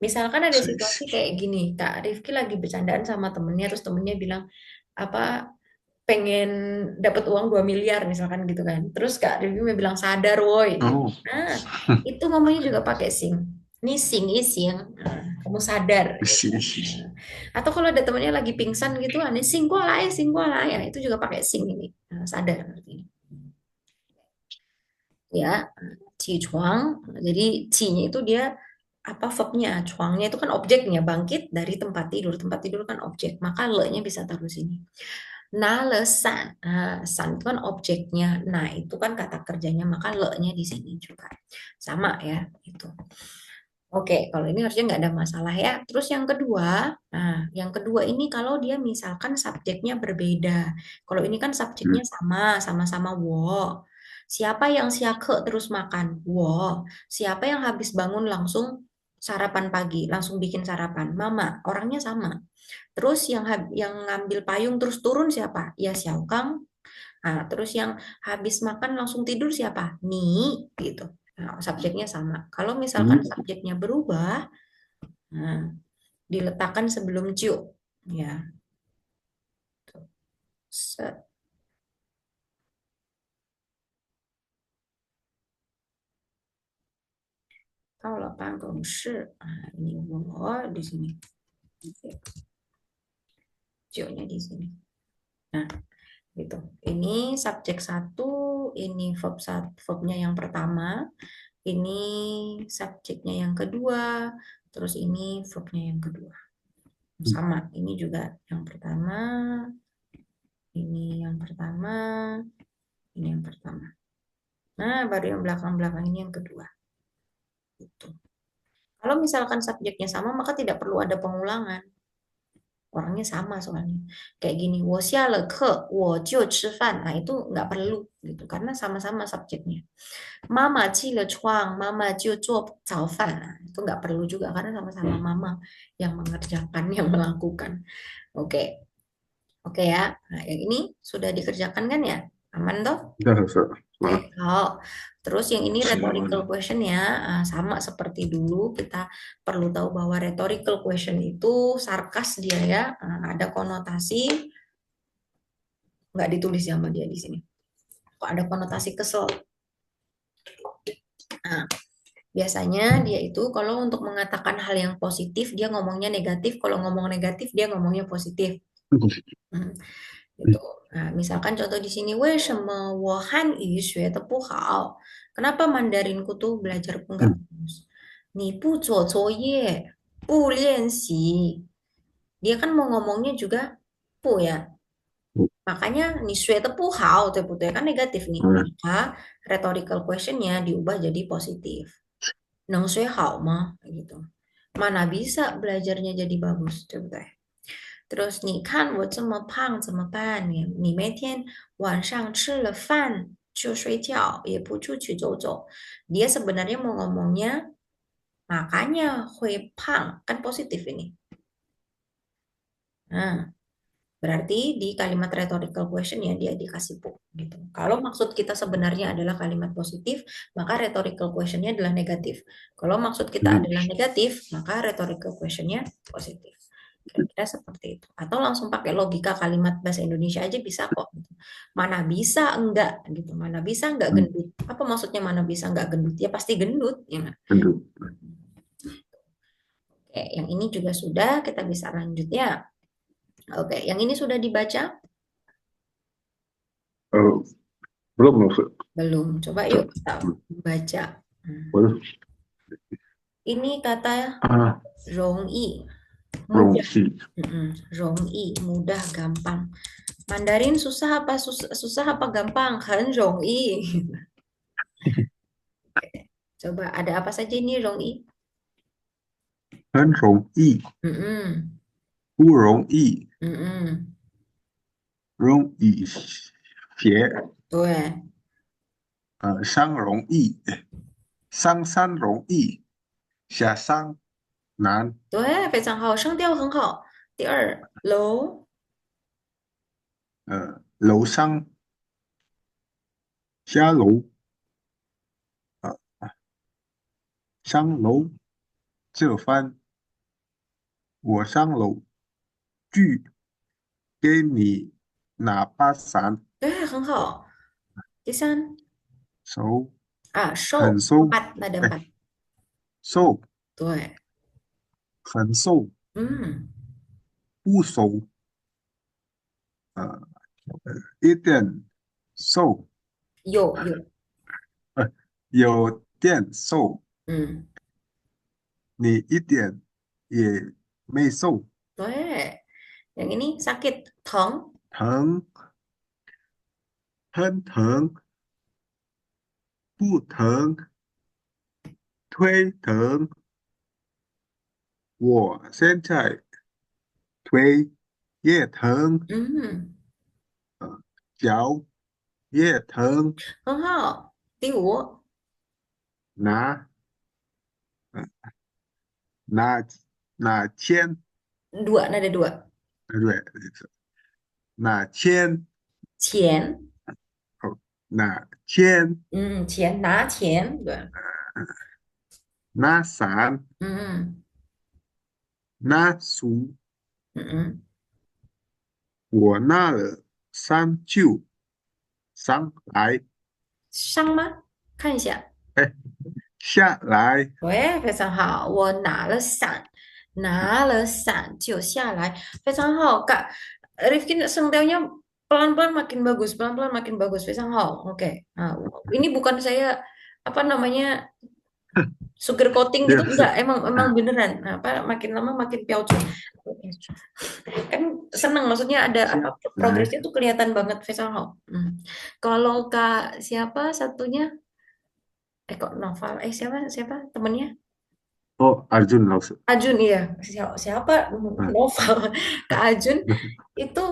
Misalkan ada 睡 situasi 醒， kayak gini, Kak Rifki lagi bercandaan sama temennya, terus temennya bilang apa pengen dapat uang 2 miliar misalkan gitu kan. Terus Kak Rifki bilang sadar woi. 哦， Nah, itu ngomongnya juga pakai sing. Nih sing ising, nah, kamu sadar gitu. 行行， Nah, atau kalau ada temennya lagi pingsan gitu, nih sing gua lah, ya itu juga pakai sing ini. Nah, sadar artinya. Ya, ci chuang. Jadi ci-nya itu dia apa verbnya, chuangnya itu kan objeknya, bangkit dari tempat tidur. Tempat tidur kan objek, maka le-nya bisa taruh sini. Na le san. Nah, san itu kan objeknya. Nah, itu kan kata kerjanya, maka le-nya di sini juga. Sama ya, itu. Oke, kalau ini harusnya nggak ada masalah ya. Terus yang kedua ini kalau dia misalkan subjeknya berbeda. Kalau ini kan subjeknya 嗯 sama-sama wo. Siapa yang siake terus makan? Wo. Siapa yang habis bangun langsung sarapan pagi, langsung bikin sarapan? Mama, orangnya sama. Terus yang ngambil payung terus turun siapa? Ya Xiaokang. Nah, terus yang habis makan langsung tidur siapa? Ni, gitu. Nah, subjeknya sama. Kalau misalkan 嗯 subjeknya berubah, nah, diletakkan sebelum ciu. Ya. Se- 到了办公室, ini wo di sini. Ciu-nya di sini. Nah, gitu. Ini subjek satu, ini verbnya yang pertama, ini subjeknya yang kedua, terus ini verbnya yang kedua. Sama, ini juga yang pertama, ini yang pertama, ini yang pertama. Nah, baru yang belakang-belakang ini yang kedua. Gitu. Kalau misalkan subjeknya sama, maka tidak perlu ada pengulangan. Orangnya sama soalnya. Kayak gini, 我下了课我就吃饭. Nah, itu nggak perlu gitu karena sama-sama subjeknya. Mama 起了床, mama 就做早饭. Nah, itu nggak perlu juga karena sama-sama mama yang mengerjakan, yang melakukan. Oke. Oke ya. Nah, yang ini sudah dikerjakan kan ya? Aman toh? 那是 Oke, 啊， terus yang ini 行 rhetorical 了， question ya, sama seperti dulu kita perlu tahu bahwa rhetorical question itu sarkas dia ya, ada konotasi nggak ditulis sama dia di sini, kok ada konotasi kesel. Nah, biasanya dia itu kalau untuk mengatakan hal yang positif dia ngomongnya negatif, kalau ngomong negatif dia ngomongnya positif. Hmm, gitu. Nah, misalkan contoh di sini, 为什么我汉语学得不好? Kenapa Mandarinku tuh belajarku nggak 嗯 bagus? 你不做作业，不练习. Dia kan mau ngomongnya juga pu ya. 嗯 Makanya 你学得不好, betul kan negatif nih. 嗯 Maka rhetorical question-nya diubah jadi positif. 能学好吗? Gitu. Mana bisa belajarnya jadi bagus, betul. Terus 你看我这么胖怎么办？你每天晚上吃了饭就睡觉，也不出去走走. Dia sebenarnya mau ngomongnya makanya hui pang, kan positif ini. Nah, berarti di kalimat rhetorical question ya dia dikasih pu gitu. Kalau maksud kita sebenarnya adalah kalimat positif, maka rhetorical question-nya adalah negatif. Kalau maksud kita 嗯 adalah negatif, maka rhetorical question-nya positif. Kira-kira seperti itu. Atau langsung pakai logika kalimat bahasa Indonesia aja bisa kok. Gitu. Mana bisa enggak gitu. Mana bisa enggak 嗯， gendut. Apa maksudnya mana bisa enggak gendut? Ya pasti gendut. Ya nggak? 很多， Oke, yang ini juga sudah, kita bisa lanjut ya. Oke, yang ini sudah dibaca? Eh, belum Ustaz. Belum. Coba yuk kita baca. Belum. Ini kata Ah, 容易, mudah. Rongsi. Mm-mm, 容易, mudah, gampang. Mandarin susah apa susah apa gampang? 很容易. Coba ada apa saja ini 容易? 很容易， Mm-mm, 不容易， mm-mm. 容易学， Tuh, 山容易，上山容易，下山难， 对，非常好，声调很好。第二，楼，楼上下楼，呃，上楼吃饭，我上楼去给你拿把伞，对，很好。第三手啊，瘦，很瘦， empat, nada 哎， empat. 瘦对，很瘦，嗯，不瘦，呃，一点瘦，有，有点瘦，嗯，你一点也没瘦，对。Yang ini sakit, 疼，疼，很疼，不疼，腿疼，我现在腿也疼，嗯，脚也疼，很好。第五，拿拿拿钱，dua, nada dua. 对，拿钱，钱，哦，拿钱，钱，拿钱，对，拿伞，嗯拿书，嗯嗯，我拿了伞就上来，伤吗？看一下。哎，下来，喂，非常好，我拿了伞就下来，非常好, Kak. Rifkin sentelnya pelan-pelan makin bagus, pelan-pelan makin bagus, 非常好. Oke. Nah, ini bukan saya apa namanya sugar coating gitu, ya, enggak, emang beneran. Nah, apa makin lama makin piaucu. Kan seneng, maksudnya ada apa progresnya tuh kelihatan banget, 非常好. Kalau Kak siapa satunya? Kok Noval? Siapa siapa temennya? oh Arjun langsung, Ajun, iya. Siapa ah, Noval? Kak Ajun itu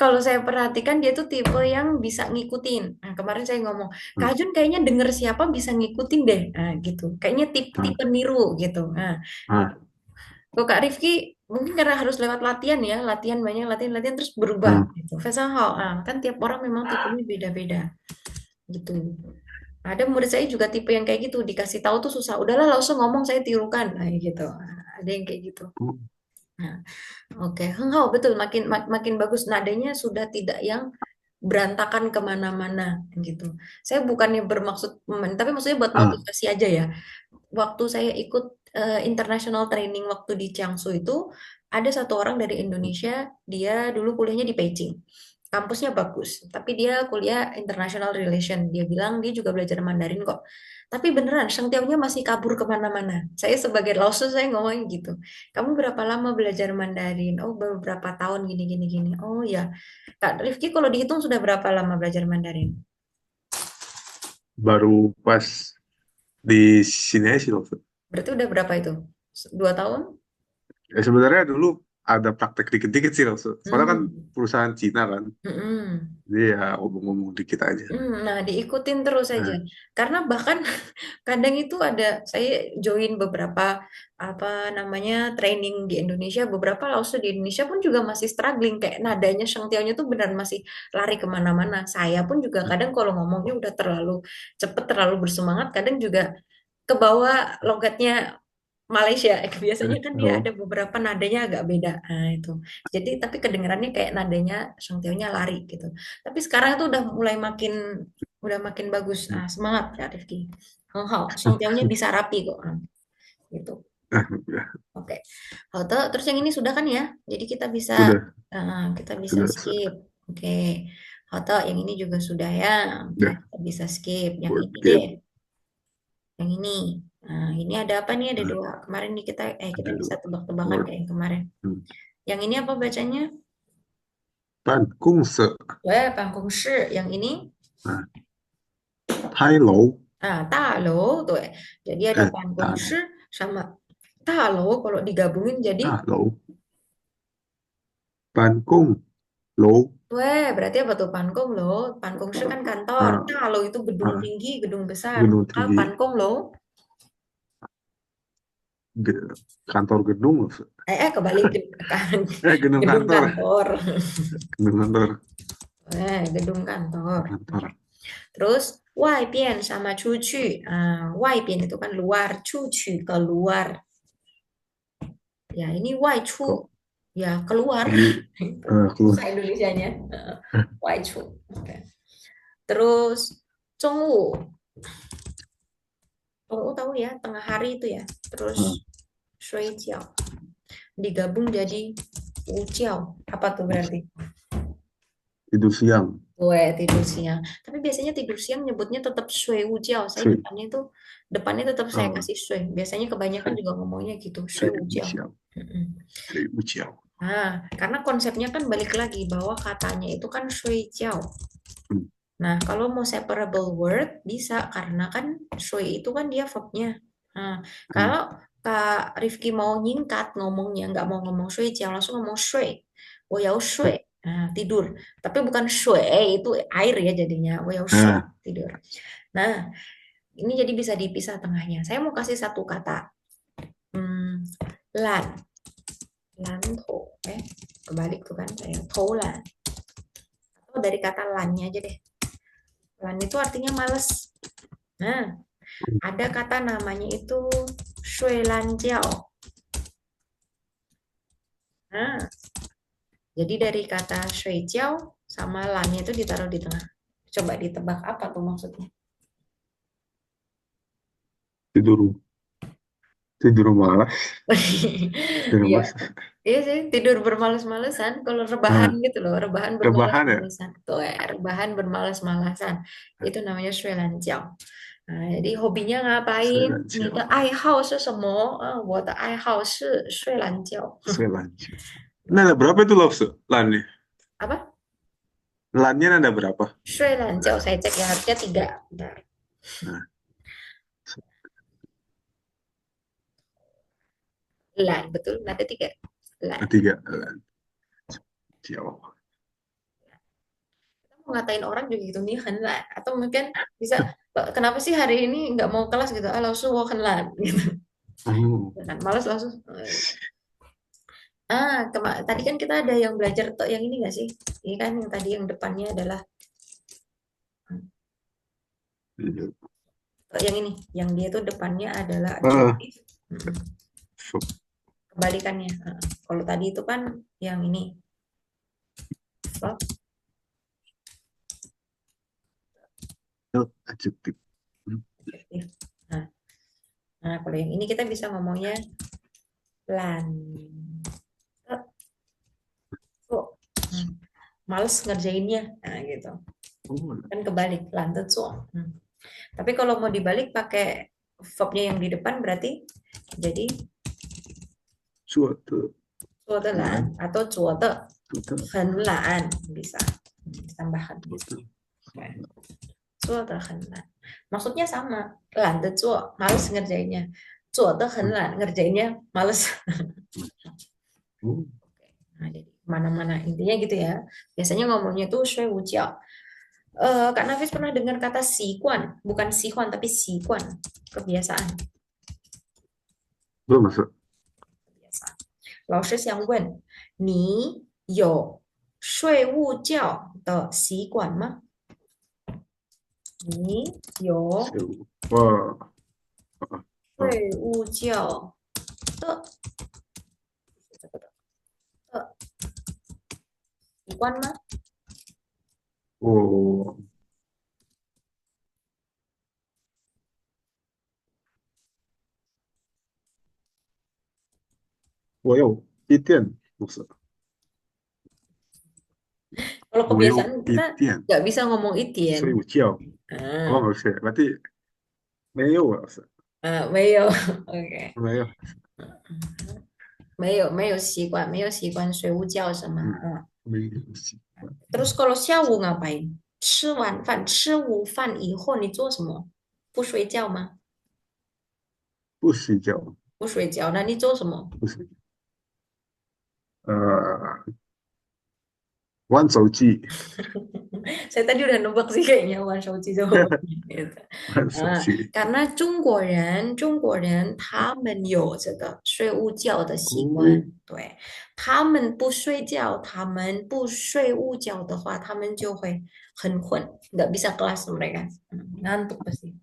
kalau saya perhatikan dia tuh tipe yang bisa ngikutin. Nah, kemarin saya ngomong, Kak ah, Ajun kayaknya denger siapa bisa ngikutin deh. Nah, gitu. Kayaknya ah, tipe niru gitu. Nah, ah, kalau Kak Rifki mungkin karena harus lewat latihan ya, latihan banyak, latihan terus berubah hmm, gitu. Fasahal. Nah, kan tiap orang memang tipenya beda-beda gitu. Ada murid saya juga tipe yang kayak gitu, dikasih tahu tuh susah. Udahlah langsung ngomong saya tirukan, nah, gitu. Nah, ada yang kayak gitu. oh, Nah, oke, Hao betul, makin bagus, nadanya sudah tidak yang berantakan kemana-mana gitu. Saya bukannya bermaksud, tapi maksudnya buat ah, motivasi aja ya. Waktu saya ikut international training waktu di Jiangsu itu, ada satu orang dari Indonesia, dia dulu kuliahnya di Beijing. Kampusnya bagus, tapi dia kuliah international relation. Dia bilang dia juga belajar Mandarin kok. Tapi beneran, Shengtiaunya masih kabur kemana-mana. Saya sebagai Laosu, saya ngomongin gitu. Kamu berapa lama belajar Mandarin? Oh, baru berapa tahun gini gini gini. Oh ya, Kak Rifki kalau dihitung sudah berapa lama belajar Mandarin? baru pas di sini aja sih langsung. Berarti udah berapa itu? 2 tahun? Ya, sebenarnya dulu ada praktek dikit-dikit sih langsung. Soalnya kan Hmm. perusahaan Cina kan, Mm-mm. jadi ya ngomong-ngomong dikit aja. Nah, diikutin terus aja. Nah, Karena bahkan kadang itu ada saya join beberapa apa namanya training di Indonesia, beberapa lausu di Indonesia pun juga masih struggling kayak nadanya Shengtiaunya tuh benar masih lari kemana-mana. Saya pun juga kadang kalau ngomongnya udah terlalu cepet, terlalu bersemangat, kadang juga ke bawah logatnya Malaysia. Biasanya kan dia oh, ada beberapa nadanya agak beda. Nah, itu. Jadi tapi kedengarannya kayak nadanya Shengtiaunya lari gitu. Tapi sekarang tuh udah makin bagus. Ah, semangat ya Rifki. Hal, Shengtiaunya bisa rapi kok. Ah, gitu. ya. Oke. Oke. Haute, terus yang ini sudah kan ya? Jadi kita bisa Sudah, kita bisa sudah, skip. Oke. Haute, yang ini juga sudah ya. Oke, sudah. kita bisa skip. Yang Word ini deh, game. yang ini. Nah, ini ada apa nih? Ada Nah, dua. Kemarin nih kita ada bisa dua. tebak-tebakan Word. kayak yang kemarin. Hmm. Yang ini apa bacanya? 办公室. Weh, Bangkong Shi. Yang ini? Nah, 台楼. Talo tuh. Jadi ada Bangkong 大 Shi 楼 sama Talo kalau digabungin jadi 大楼 办公楼 berarti apa tuh Pankong lo? Pankong Shi kan kantor. ah, Talo itu gedung ah, tinggi, gedung besar. gedung Ah, tinggi Pankong lo. kantor gedung Kebalik kan. gedung Gedung kantor kantor. gedung kantor Gedung kantor. kantor Terus 外边 sama 出去. 外边 itu kan luar, 出去 keluar. Ya, ini 外出 kok ya keluar. ini keluar Susah Indonesianya. 外出. Oke. Terus 中午. 中午 tahu ya, tengah hari itu ya. Terus 睡觉 digabung jadi 午觉. Apa tuh berarti? tidur siang Tidur siang. Tapi biasanya tidur siang nyebutnya tetap 睡午觉. Saya shui depannya tetap saya kasih 睡. Biasanya kebanyakan 睡 juga ngomongnya gitu, 睡午 睡午觉. 觉 Mm-mm. 睡午觉 Nah, karena konsepnya kan balik lagi bahwa katanya itu kan 睡觉. hmm. Nah, kalau mau separable word bisa karena kan 睡 itu kan dia verbnya. Nah, Hmm. kalau Kak Rifki mau nyingkat ngomongnya, nggak mau ngomong 睡觉, langsung ngomong 睡. 我要睡. Nah, tidur. Tapi bukan 水 itu air ya jadinya. 我要睡 Nah, tidur. Nah, ini jadi bisa dipisah tengahnya. Saya mau kasih satu kata. Lan. Lan to. Kebalik tuh kan saya. Tolan. Atau dari kata lannya aja deh. Lan itu artinya males. Nah, ada kata namanya itu 睡懒觉. Nah, jadi dari kata 睡觉 sama lannya itu ditaruh di tengah. Coba ditebak apa tuh maksudnya? tidur tidur malas tidur Iya, malas iya sih tidur bermalas-malasan. Kalau rebahan nah, gitu loh, rebahan rebahan ya bermalas-malasan. Tuh rebahan bermalas-malasan. Itu namanya 睡懒觉. Nah, jadi hobinya ngapain? 你的 睡懒觉爱好是什么？我的爱好是睡懒觉。睡懒觉 nah ada berapa itu lobster lannya Apa? lannya ada berapa 睡懒觉 saya cek ya harusnya 3. Bentar. nah Lan, betul. Nanti 3. Lan. tiga lan jauh Kita mau ngatain orang juga gitu nih, kan lan. Atau mungkin bisa, kenapa sih hari ini nggak mau kelas gitu? Langsung mau kan lan. Gitu. oh. Kan, malas langsung. Tadi kan kita ada yang belajar tuh yang ini nggak sih? Ini kan yang tadi yang depannya adalah yang ini, yang dia tuh depannya adalah adjektif. Kebalikannya. Kalau tadi itu kan yang ini verb. adjektif Adjektif. Nah, kalau yang ini kita bisa ngomongnya lan. Kok males ngerjainnya. Nah, gitu. oh Kan kebalik, lan tuh. Tapi kalau mau dibalik pakai verbnya yang di depan berarti jadi 做的做的懒 atau 做的做的很懒 bisa tambahkan 做的 做的很懒. Maksudnya sama, 懒得做 males ngerjainnya. 做的很懒 ngerjainnya males. oh Nah, jadi mana-mana intinya gitu ya. Biasanya ngomongnya tuh 睡午觉. Kak Nafis pernah dengar kata 习惯, bukan 习惯 tapi 习惯, kebiasaan. belum masuk 老师想问你有睡午觉的习惯吗？你有 wah 睡午觉的习惯吗？ oh 我有一点不是， Kalau 我有 kebiasaan 一 kita 点 nggak bisa ngomong 睡 itien. 午觉。Ah, Oh, oke. Berarti 没有老师， Mayo. Oke. 没有。没有习惯，没有习惯睡午觉是吗？没有习惯， Terus kalau 下午 ngapain? 吃完饭，吃午饭以后你做什么？不睡觉吗？不睡觉，不睡觉，那你做什么？不睡。呃，玩手机， Saya tadi udah nebak sih kayaknya Wan Shouji jawabannya gitu. 玩手机。karena 中国人他们有这个睡午觉的习惯，哦，对，他们不睡觉，他们不睡午觉的话，他们就会很困，nggak bisa kelas mereka. Ngantuk pasti.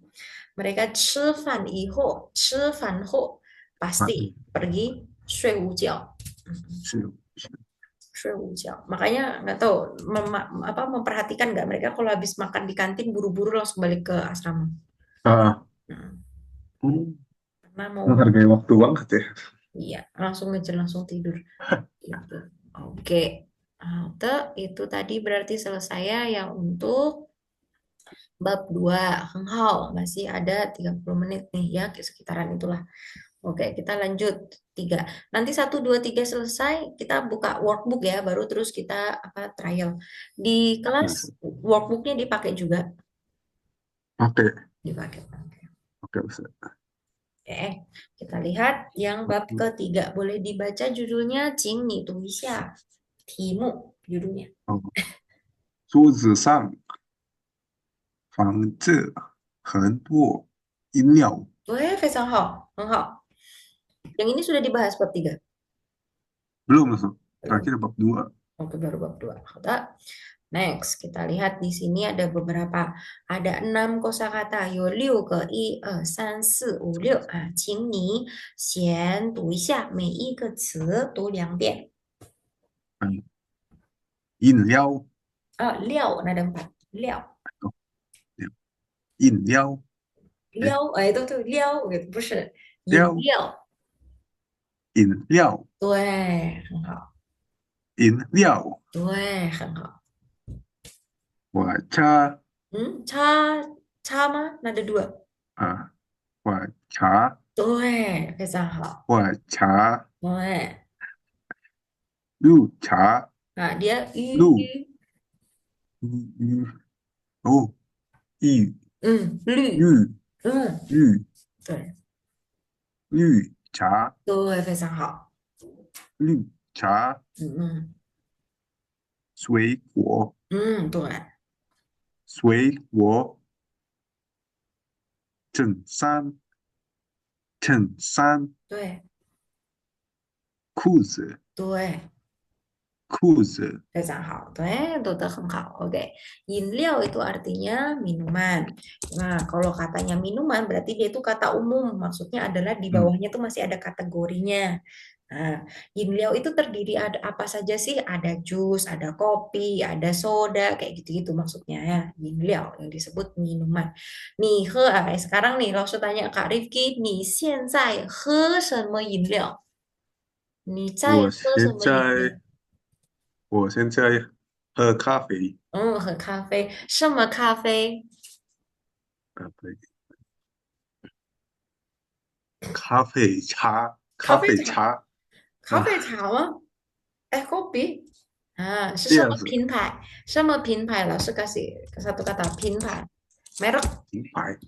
Mereka 吃饭以后 反 pasti pergi 睡午觉。是睡午觉. Makanya nggak tahu memperhatikan nggak mereka kalau habis makan di kantin buru-buru langsung balik ke asrama. 啊，Nah, 嗯， karena mau menghargai waktu banget ya. iya langsung ngejar langsung tidur gitu. Oke. Halte itu tadi berarti selesai ya yang untuk bab 2 Heng Hao. Masih ada 30 menit nih ya sekitaran itulah. Oke, kita lanjut 3. Nanti 1, 2, 3 selesai, kita buka workbook ya, baru terus kita trial. Di kelas workbooknya dipakai juga, Oke, dipakai. oke Ustaz. Oke, kita lihat yang bab ketiga. Boleh dibaca judulnya, Jing ni tu isya. Timu judulnya. 哦，桌子上放着很多饮料。 Weh, 非常好，很好. Yang ini sudah dibahas bab 3. Belum Ustaz, Belum. terakhir bab 2. Oke, baru bab 2. Udah. Next, kita lihat di sini ada beberapa. Ada 6 kosakata. 有6个，1、2、3、4、5、6啊，请你先读一下每一个词，读2遍。饮料，料 ada 4. 料，饮料，itu tuh 料 gitu，不是饮料，料。饮料，对，很好，饮料。对，很好。我茶差吗？那ada 2。啊，我茶，对，非常好。我茶，对，绿茶， dia 绿，哦，绿，绿，绿，绿，对，绿茶，对，非常好。绿茶，水果，对，水果，衬衫，衬衫，对，裤子，对，裤子，非常好。对，读得很好。Oke. 饮料 itu artinya minuman. Nah, kalau katanya minuman berarti dia itu kata umum. Maksudnya adalah di bawahnya tuh masih ada kategorinya. Nah, Yinliao itu terdiri ada apa saja sih? Ada jus, ada kopi, ada soda, kayak gitu-gitu maksudnya ya. Yinliao yang disebut minuman. Nih, sekarang nih, langsung tanya Kak Rifki, nih, 现在喝什么饮料？你在我喝什现么饮料？在，我现在喝咖啡，喝咖啡，什么咖啡？对，咖啡茶，咖咖啡茶，啡茶，咖啡茶吗？kopi. 是什么这样子，品牌？什么品牌？Langsung kasih satu kata 品牌，merek 品牌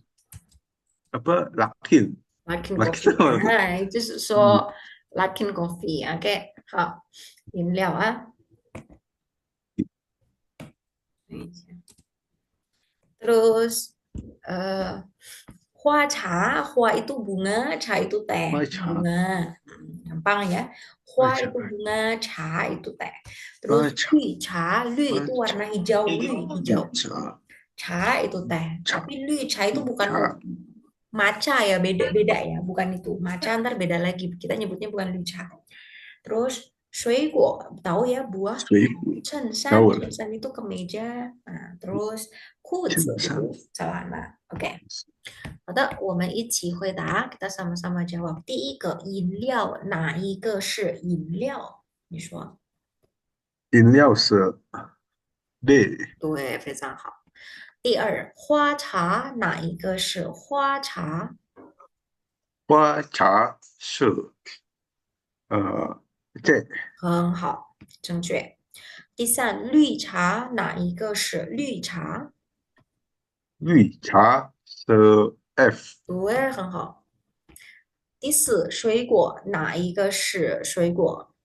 apa Luckin Luckin Luckin Coffee。apa? 就是说 Luckin Coffee。OK，好，饮料啊。Terus 花茶，花 itu bunga, 茶 itu teh. 花茶， Bunga. Gampang ya. 花 Hoa 茶， itu bunga, 茶 itu teh. Terus 花茶， 绿茶, 绿 itu warna hijau, 绿 hijau. 茶， Cha itu teh. 茶， Tapi 绿茶 itu bukan 茶， matcha ya, beda-beda ya, bukan itu. Matcha ntar beda lagi. Kita nyebutnya bukan 绿茶. Terus 水果, tahu ya buah. 水果， Censan, tahu lah. censan itu kemeja. Nah, terus 裤子 Censan. itu celana. Oke. 好的，我们一起回答，kita sama-sama jawab。第一个，饮料，哪一个是饮料？你说，饮料是对，对，非常好。第二，花茶，哪一个是花茶？花茶是对，很好，正确。第三，绿茶，哪一个是绿茶？绿茶是 F，对，很好。第四，水果，哪一个是水果？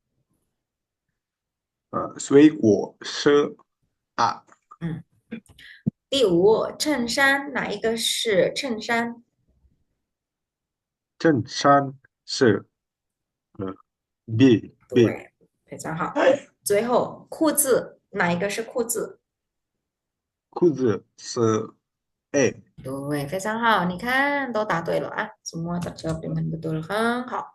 水果是 R，嗯。第五，衬衫，哪一个是衬衫？衬衫是B，对，非常好。最后，裤子，哪一个是裤子？裤子是 A，对，非常好。你看，都答对了啊，semua terjawab dengan betul. 很好。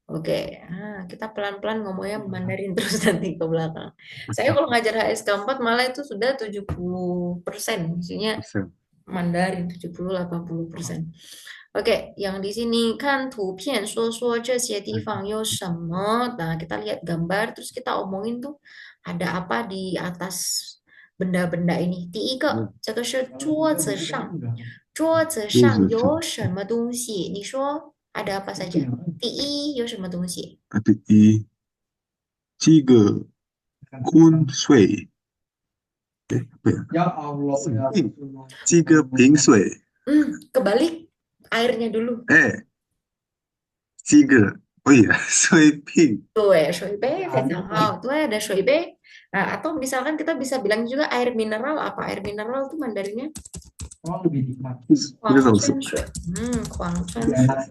Oke, kita pelan-pelan ngomongnya Mandarin terus nanti ke belakang. Saya kalau ngajar HSK 4 malah itu sudah 70%, maksudnya 是 Mandarin 70-80%. Oke, yang di sini kan 图片说这些地方有什么. Nah, kita lihat gambar terus kita omongin tuh ada apa di atas benda-benda ini. 第一个，这个是桌子上，桌子上有什么东西？你说 ada apa saja? 第一有什么东西？第一，这个滚水，不是 Ya Allah ya Rasulullah. 这个瓶水， Kebalik airnya dulu. 这个不是水瓶， Tuh, shui bei, tuh ada shui bei. Nah, atau misalkan kita bisa bilang juga air mineral apa? Air mineral tuh Mandarinnya Oh, lebih nikmat. 这个种是 kuang shui. Kuang Lebih enak.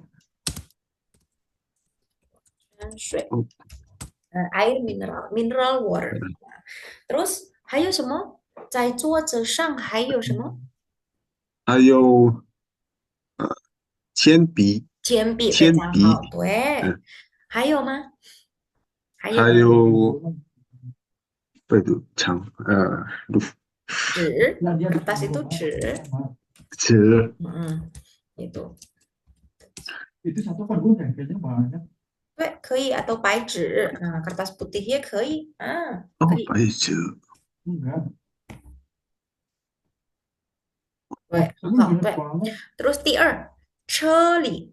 shui. Air mineral, mineral water. Terus, 还有什么？在桌子上还有什么？还有铅笔，铅笔，铅笔非常好，对。还有吗？还有还有对的长纸 Lah, dia kertas itu bikin纸 rumah. 纸， itu Itu satu kardus ya, kayaknya banyak. 对，可以atau 白纸 kertas putih 也可以哦可以，白纸， Enggak. 对， Tapi 很好， banyak 对。 banget. Terus 第二，车里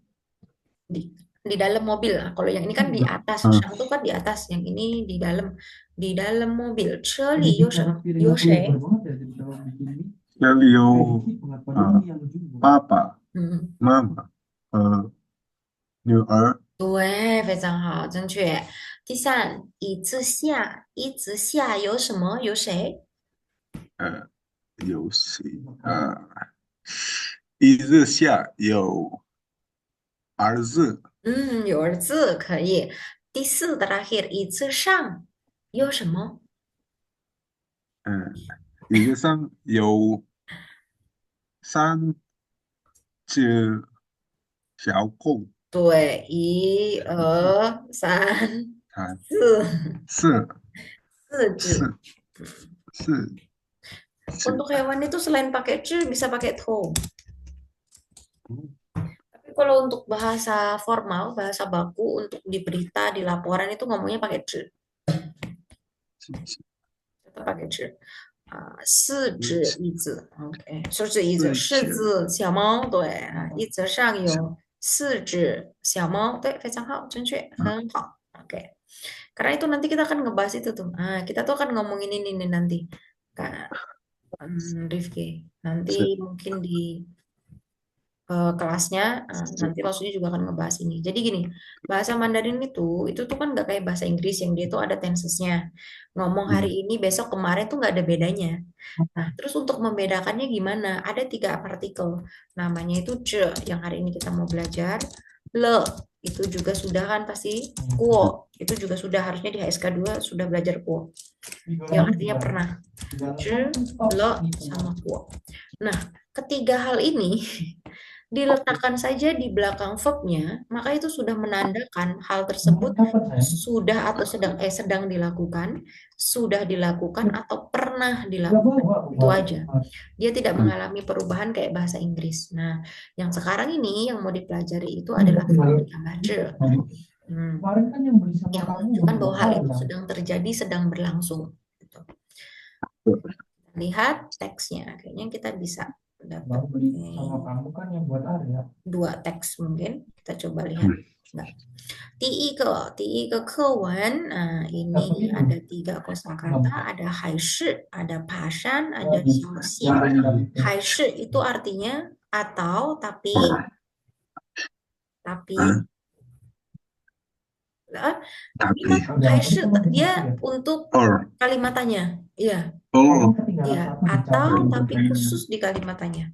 di dalam mobil. Kalau yang ini kan di atas, sang itu kan di atas, yang ini di dalam mobil. 车里 有什么？ 有谁？ Lebar banget ya, jadi kalau bikin ini. 这里有 Kayak pengakuan ini yang lucu. 爸爸妈妈女儿，对，非常好，正确。第三，椅子下，椅子下有什么？有谁？有谁椅子下有儿子，有儿子，可以。第四，terakhir，椅子上有什么？椅子上有3只小狗，对，一二三四，四四只。四 Untuk hewan itu selain pakai c bisa pakai to. Tapi kalau untuk bahasa formal, bahasa baku untuk di berita, di laporan itu ngomongnya pakai c. Tetap pakai c. 四只椅子 ，OK，四只椅子，四只小猫，对椅子上有四只小猫，对，非常好，正确，很好，OK。Karena itu nanti kita akan ngebahas itu tuh. Kita tuh akan ngomongin ini nih nanti, Kak Rifki. Nanti mungkin di kelasnya nanti maksudnya juga akan ngebahas ini. Jadi gini, bahasa Mandarin itu tuh kan nggak kayak bahasa Inggris yang dia tuh ada tensesnya. Ngomong hari ini, besok, kemarin tuh nggak ada bedanya. Nah, terus untuk membedakannya gimana? Ada 3 partikel. Namanya itu ce yang hari ini kita mau belajar. Le itu juga sudah kan pasti. Kuo itu juga sudah, harusnya di HSK 2 sudah belajar kuo. Yang artinya pernah. Ce, le, sama kuo. Nah, ketiga hal ini diletakkan saja di belakang verbnya, maka itu sudah menandakan hal tersebut sudah atau sedang dilakukan, sudah dilakukan atau pernah pernah Nggak dilakukan. bawa Itu uang. aja. Dia tidak mengalami perubahan kayak bahasa Inggris. Nah, yang sekarang ini yang mau dipelajari itu adalah fabrika baca. Kemarin kan yang beli sama Yang kamu menunjukkan bahwa hal itu ada. sedang terjadi, sedang berlangsung. Gitu. Lihat teksnya, kayaknya kita bisa dapat Mau beli sama kamu kan yang buat Arya. 2 teks mungkin. Kita coba lihat. Enggak. 第一个课文, ini ada 3 kosakata, ada haishi, ada pashan, ada xiaoxi. Haishi itu artinya atau, tapi, Tapi. haishi dia untuk kalimat tanya. Iya. Ya, atau tapi khusus di kalimat tanya.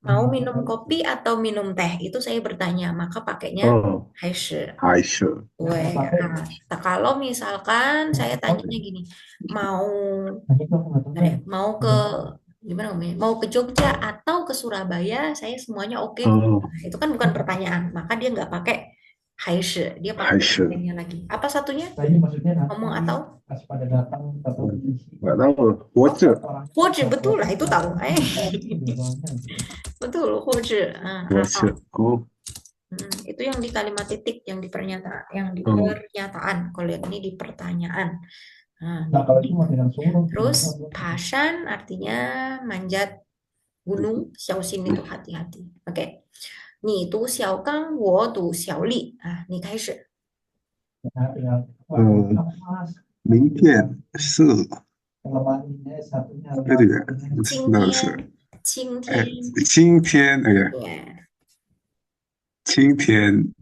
Mau minum kopi atau minum teh? Itu saya bertanya, maka pakainya haishi. Kalau misalkan saya tanyanya gini, mau ke gimana ngomongnya? Mau ke Jogja atau ke Surabaya? Saya semuanya oke. Nah, itu kan bukan pertanyaan, maka dia nggak pakai haishi, dia pakai lainnya lagi. Apa satunya? Ngomong atau? Pas pada datang atau Nggak tahu. Hoji, betul lah, itu tahu. Betul, hoji. Atau. Itu yang di kalimat titik, yang di pernyataan. Kalau yang ini di pertanyaan. Nah, kalau itu mau dengan suruh. Terus pashan artinya manjat gunung, xiaoxin itu hati-hati. Oke. 你读小刚，我读小丽啊，你开始。明天是今天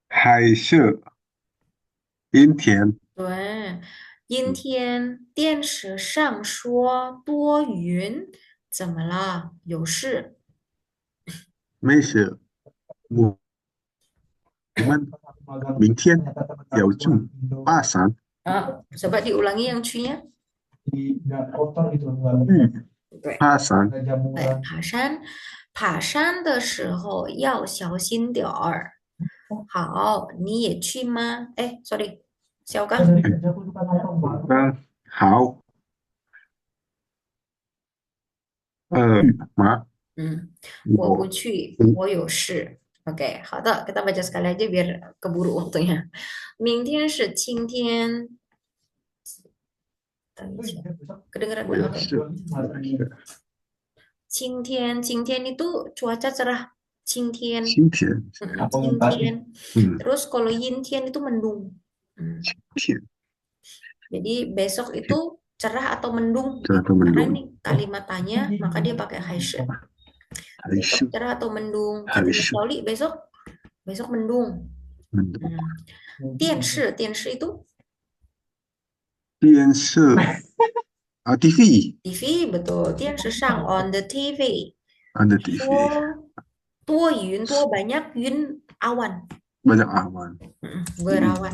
还是阴天。对，阴天，电视上说多云，怎么了？有事？没事，我们明天要去爬山。 coba diulangi yang cuy-nya. 爬山。爬山的时候要小心点儿。好，你也去吗？哎，sorry，小刚。好。吗？我不去，我有事。Oke, 好的, kita baca sekali aja biar keburu waktunya. 明天是晴天. Kedengeran nggak? Qingtian, Qingtian itu cuaca cerah. Qingtian. Qingtian. Terus kalau Yintian itu mendung. Jadi besok itu cerah atau mendung. Karena ini kalimat tanya, maka dia pakai haishi. Besok cerah atau mendung. Kecuali besok mendung. Tianshi itu? Tianshi. TV. TV, betul. Tianshi shang on the TV. On the TV. Tuo yun, tuo banyak, yun awan. Banyak awan. Berawan.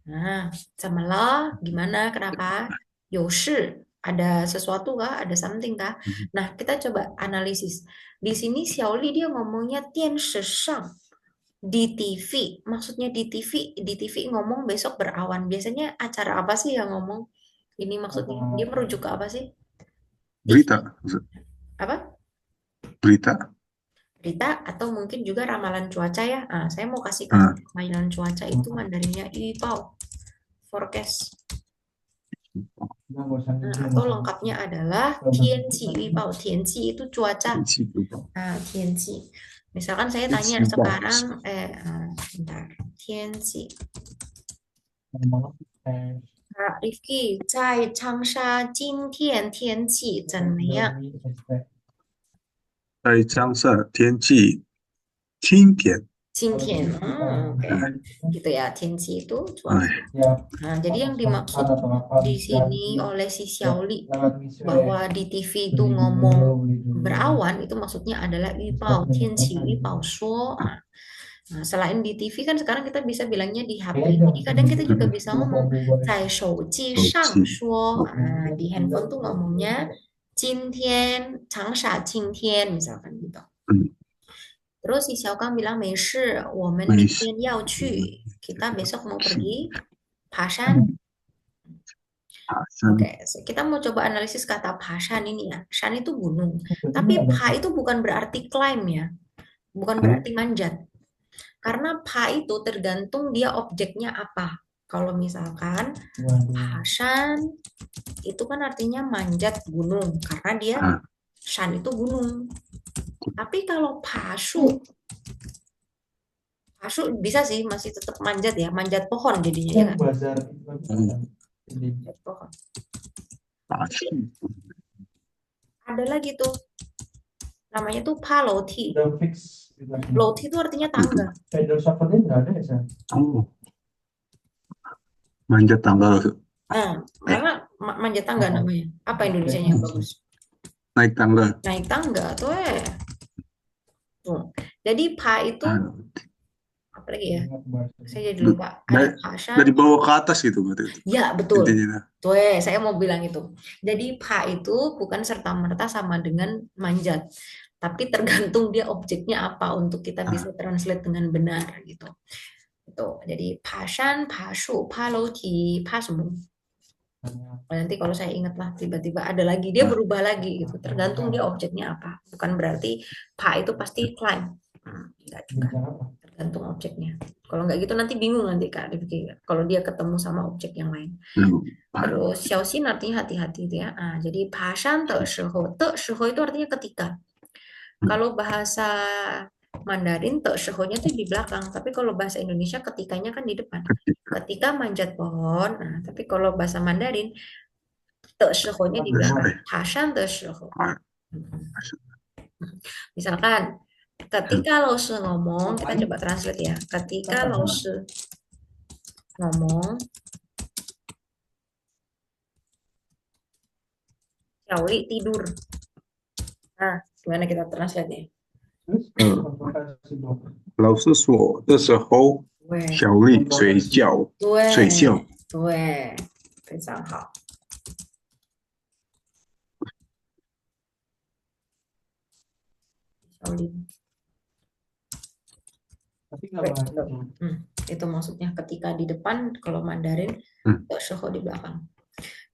Nah, semalah gimana? Kenapa? Yoshi, ada sesuatu kah? Ada something kah? Nah, kita coba analisis. Di sini Xiaoli dia ngomongnya Tianshi shang di TV. Maksudnya di TV ngomong besok berawan. Biasanya acara apa sih yang ngomong? Ini maksudnya dia merujuk ke apa sih? Berita. Apa? Berita atau mungkin juga ramalan cuaca ya. Saya mau kasih ramalan cuaca itu Mandarinnya Yipao forecast. Atau lengkapnya adalah Tianqi Yipao. Tianqi itu cuaca. Tianqi. Misalkan saya tanya sekarang, bentar. Tianqi. Rifki, 在长沙今天天气怎么样？在长沙天气晴天。Oke. Gitu ya, tianqi itu cuaca. Nah, jadi yang dimaksud di sini oleh si Xiaoli bahwa di TV itu ngomong berawan, itu maksudnya adalah yipao, tianqi yipao shuo. Nah, selain di TV kan sekarang kita bisa bilangnya di HP. Jadi kadang kita juga bisa ngomong 在手机上说. Di handphone tuh ngomongnya 今天长沙晴天 misalkan gitu. Terus si Xiaokang bilang 没事，我们明天要去. Kita besok mau pergi Pashan. 爬山 Oke, kita mau coba analisis kata Pashan ini ya. Shan itu gunung. Berarti Tapi nggak ada Pa itu bukan berarti climb ya. Bukan berarti manjat. Karena Pa itu tergantung dia objeknya apa. Kalau misalkan waduh. Pashan itu kan artinya manjat gunung. Karena dia Ah, Shan itu gunung. Tapi kalau Pashu, Pashu bisa sih masih tetap manjat ya. Manjat pohon jadinya ya Yang kan? bazar itu hmm, kan jadi Manjat pohon. 爬树 Ada lagi tuh. Namanya tuh Paloti. udah fix gitu. Loti itu artinya tangga. Vendor software nggak ada ya, San? Oh, manjat tangga Nah, eh karena manjat tangga Oh, namanya. Apa Indonesianya yang bagus? naik tangga Naik tangga tuh Tuh. Jadi pa itu ah, apa lagi ya? ingat bahasa. Saya jadi du- lupa. Ada dari, pashan. dari bawah ke atas gitu berarti itu Ya, betul. intinya. Tuh, saya mau bilang itu. Jadi pa itu bukan serta-merta sama dengan manjat, tapi tergantung dia objeknya apa untuk kita bisa Ah, translate dengan benar gitu. Itu. Jadi pashan, pasu, paloti, pasmu. Nanti kalau saya ingat lah tiba-tiba ada lagi dia ah, berubah lagi gitu. Tergantung dia objeknya apa. Bukan berarti pa itu pasti climb. Enggak juga. Bicara apa? Tergantung objeknya. Kalau nggak gitu nanti bingung nanti Kak Rifki. Kalau dia ketemu sama objek yang lain. belum. Terus xiaoxin artinya hati-hati itu ya. Jadi pashan te shiho itu artinya ketika. Hmm. Kalau bahasa Mandarin te shiho-nya tuh di belakang, tapi kalau bahasa Indonesia ketikanya kan di depan. Ketika manjat pohon. Nah, tapi kalau bahasa Mandarin te shiho-nya di belakang. Eh, Pashan te shiho. ah, Misalkan ketika Lause ngomong, kita coba translate ya. Ketika Lause ngomong, Xiaoli tidur. Nah, gimana kita translate-nya? Terus Hmm. konsultasi dokter. 老师说这时候对小丽睡觉睡对觉对，非常好。Xiaoli. Tapi kalau itu Itu maksudnya ketika di depan, kalau Mandarin, Hmm. Shiho di belakang.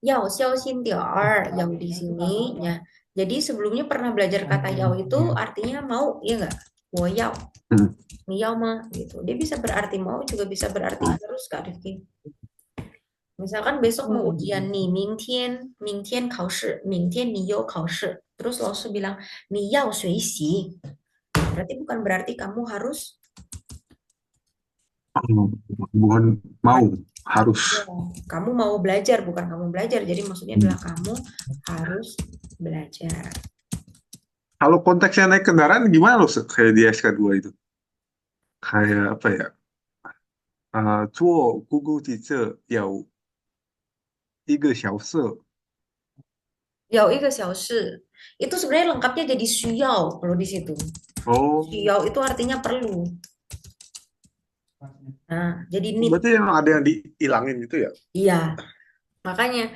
Yao xiaoxin diao, yao di sini ya. Jadi sebelumnya pernah belajar kata yao itu artinya mau, ya enggak? Wo yao. Hmm. Ni yao ma gitu. Dia bisa berarti mau, juga bisa berarti harus Kak Rifki. Misalkan besok mau ujian nih, mingtian khao shi, mingtian ni you khao shi. Terus langsung bilang, ni yao shui xi. Berarti bukan berarti kamu harus bukan mau harus kamu mau belajar, bukan kamu belajar. Jadi maksudnya adalah kamu harus belajar. kalau konteksnya naik kendaraan gimana loh kayak di SK2 itu kayak apa ya 坐 Google 汽车有1个小时 Yao ika xiaoshi. Itu sebenarnya lengkapnya jadi xuyao kalau di situ. oh Xuyao itu artinya perlu. Nah, jadi need. berarti emang ada yang dihilangin gitu ya Iya. Makanya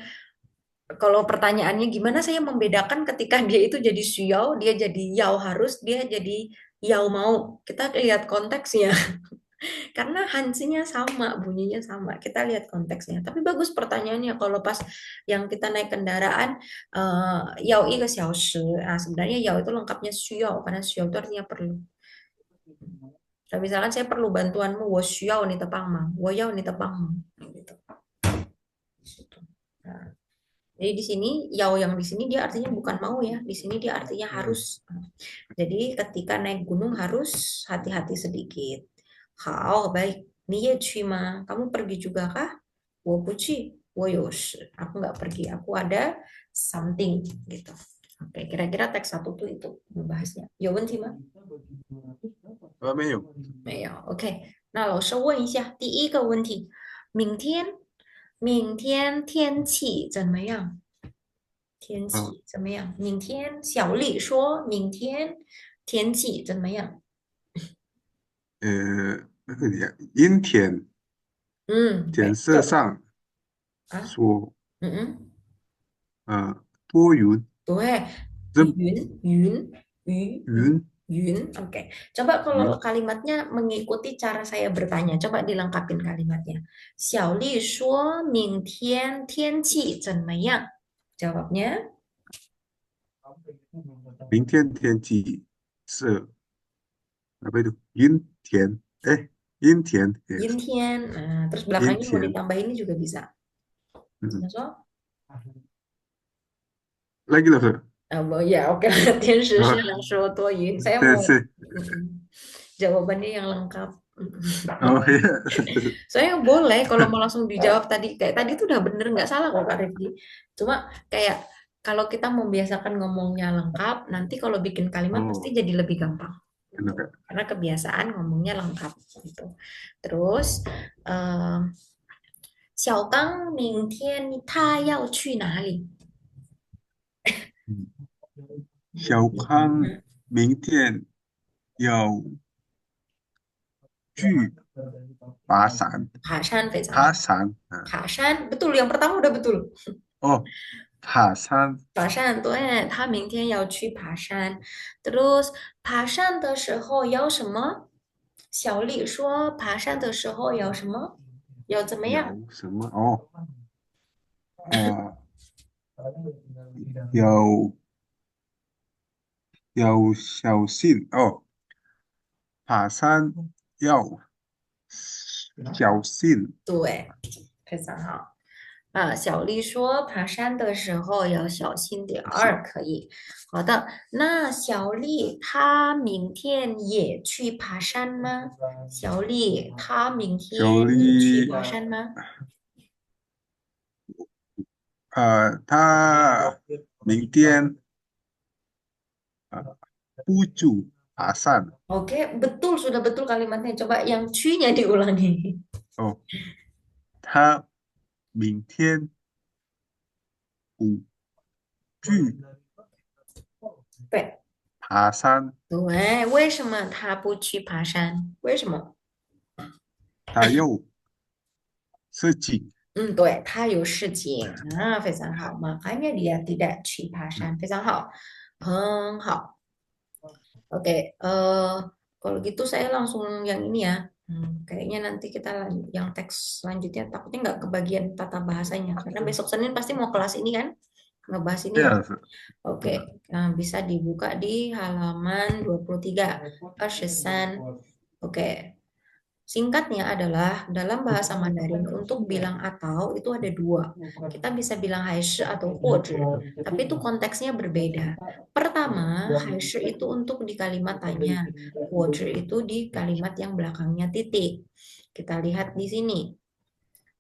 kalau pertanyaannya gimana saya membedakan ketika dia itu jadi xuyao, dia jadi yao harus, dia jadi yao mau. Kita lihat konteksnya. Karena hansinya sama, bunyinya sama. Kita lihat konteksnya. Tapi bagus pertanyaannya kalau pas yang kita naik kendaraan yao i ke xiaoshi. Nah, sebenarnya yao itu lengkapnya xuyao karena xuyao itu artinya perlu. Nah, misalkan saya perlu bantuanmu, wo xuyao ni tepang mang, wo yao ni tepang mang. Gitu. Nah, jadi di sini yao yang di sini dia artinya bukan mau ya, di sini dia artinya harus. Jadi ketika naik gunung harus hati-hati sedikit. Hao, baik. Ni ye qu ma? Kamu pergi juga kah? Wo bu qu, wo you shi. Aku nggak pergi, aku ada something gitu. Oke, kira-kira teks satu tuh itu membahasnya. Yo wenti ma? 没有没有。OK，那老师问一下，第一个问题，明天天气怎么样？天气怎么样？明天小丽说明天天气怎么样？那个阴天简色上说多云对，这云， Yun, oke. Coba kalau Yun. kalimatnya mengikuti cara saya bertanya, coba dilengkapin kalimatnya. Xiao Li shuo ming tian tian qi zenmeyang? Jawabnya 明天天气是 apa itu? Yintian. Yintian. yin Yes. tian. Nah, terus belakangnya mau Yintian. ditambahin juga bisa. Mm. Masuk? Lagi lah, Sir. Ya, oke. 天使 Oh, 是能说多语. Saya mau that's it. jawabannya yang lengkap. Oh, Oke. yeah. Saya boleh kalau mau langsung dijawab tadi. Kayak tadi tuh udah bener, nggak salah kok Kak Rifki. Cuma kayak kalau kita membiasakan ngomongnya lengkap, nanti kalau bikin kalimat pasti Oh, jadi lebih gampang. enak, Kak. Karena kebiasaan ngomongnya lengkap gitu. Terus, 小刚明天他要去哪里？嗯小康明天要去爬山，爬山非常好。爬山啊，爬山 betul, yang pertama udah betul. 哦，爬山，爬山，对，他明天要去爬山。Terus 爬山的时候要什么？小丽说爬山的时候要什么？要怎么样？有什么？哦，呃，要小心哦，爬山要小心，对，非常好。小丽说爬山的时候要小心点儿，可以。好的，那小丽她明天也去爬山吗？小丽她明天小也去丽，爬山吗？他明天不去爬山 Oke, betul, sudah betul kalimatnya. Coba yang cuy-nya diulangi. 哦，他明天不去 对，爬山，对，为什么他不去爬山？为什么？他有事情。对，他有事情啊，非常好。Makanya dia tidak 去爬山，非常好，很好。Oke, kalau gitu saya langsung yang ini ya. Kayaknya nanti kita yang teks selanjutnya takutnya nggak kebagian tata bahasanya karena besok Senin pasti mau kelas ini kan, ngebahas ini ya. Ya, Oke, bisa dibuka di halaman 23. Ashesan. Oke, singkatnya adalah dalam bahasa Mandarin untuk bilang atau itu ada dua. Kita bisa bilang haishi atau huozhi, tapi itu konteksnya berbeda. Pertama, haishi itu untuk di kalimat tanya, huozhi itu di kalimat yang belakangnya titik. Kita lihat di sini.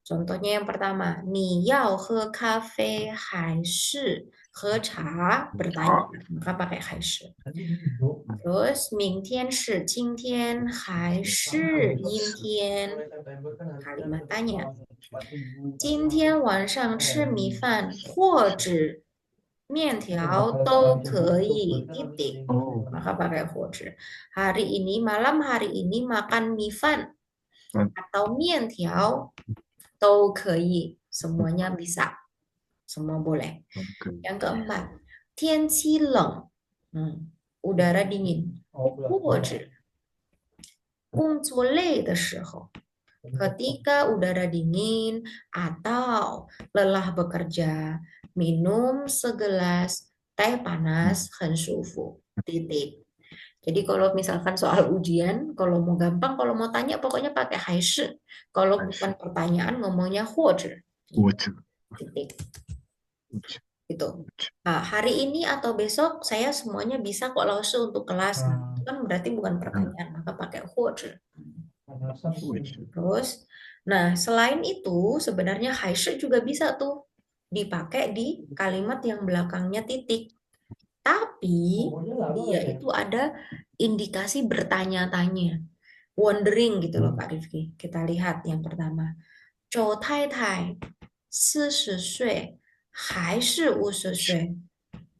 Contohnya yang pertama, ni yao he kafe haishi he cha bertanya, maka pakai haishi. Terus 明天是今天还是阴天 kalimat tanya. 今天晚上吃米饭或者面条都可以 titik. oh, Maka pakai 或者. Hari ini malam hari ini makan mie fan atau 面条都可以. Semuanya bisa. Semua boleh. oke. Yang keempat, 天气冷. Udara dingin. 或者工作累的时候 ketika udara dingin atau lelah bekerja, minum segelas teh panas 很舒服. Titik. Jadi kalau misalkan soal ujian, kalau mau gampang, kalau mau tanya pokoknya pakai 还是. Kalau bukan pertanyaan ngomongnya 或者. 我知 Titik. 我知 Gitu. Hari ini atau besok saya semuanya bisa kok lause untuk kelas. Nah, itu kan berarti bukan pertanyaan, maka pakai 或者. 我知 Terus, nah selain itu sebenarnya 还是 juga bisa tuh dipakai di kalimat yang belakangnya titik. Tapi dia itu ada indikasi bertanya-tanya, wondering gitu loh Kak Rifki. Kita lihat yang pertama. 周太太40岁还是50岁？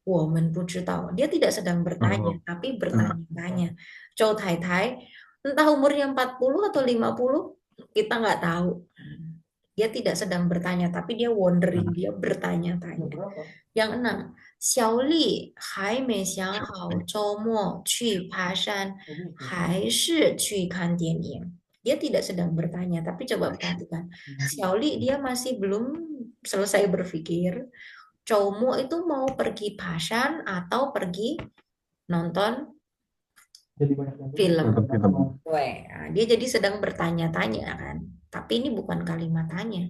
我们不知道. Dia tidak sedang bertanya, oh, tapi bertanya-tanya. 周太太 entah umurnya 40 atau 50, kita nggak tahu. Dia tidak sedang bertanya, tapi dia wondering, dia bertanya-tanya. Berapa? Yang 6, 小丽还没想好周末去爬山，还是去看电影。Dia tidak sedang bertanya, tapi coba perhatikan. 小丽 dia masih belum selesai berpikir. Como itu mau pergi pasan atau pergi nonton Jadi banyak yang film. Nonton film. Weh, nah, dia jadi sedang bertanya-tanya kan. Tapi ini bukan kalimat tanya.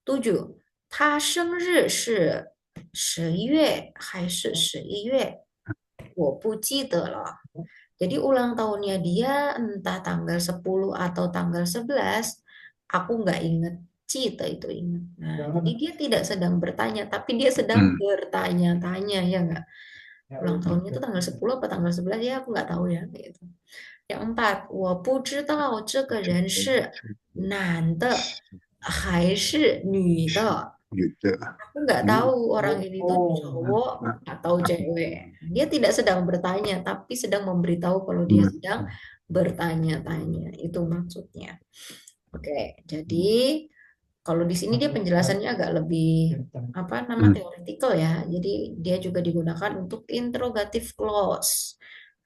7. 他生日是10月还是11月？我不记得了。Jadi ulang tahunnya dia entah tanggal 10 atau tanggal 11. Aku nggak inget. Cita itu inget. Nah, jadi dia tidak sedang bertanya, tapi dia sedang bertanya-tanya, ya nggak? Ulang tahunnya itu tanggal 10 apa tanggal 11 ya, aku nggak tahu ya. Gitu. Yang 4, 我不知道这个人是男的还是女的。 Gitu. Aku nggak tahu orang ini tuh cowok atau cewek. Dia tidak sedang bertanya, tapi sedang memberitahu kalau dia sedang bertanya-tanya. Itu maksudnya. Oke, jadi kalau di sini dia penjelasannya agak lebih apa nama theoretical ya. Jadi dia juga digunakan untuk interrogative clause.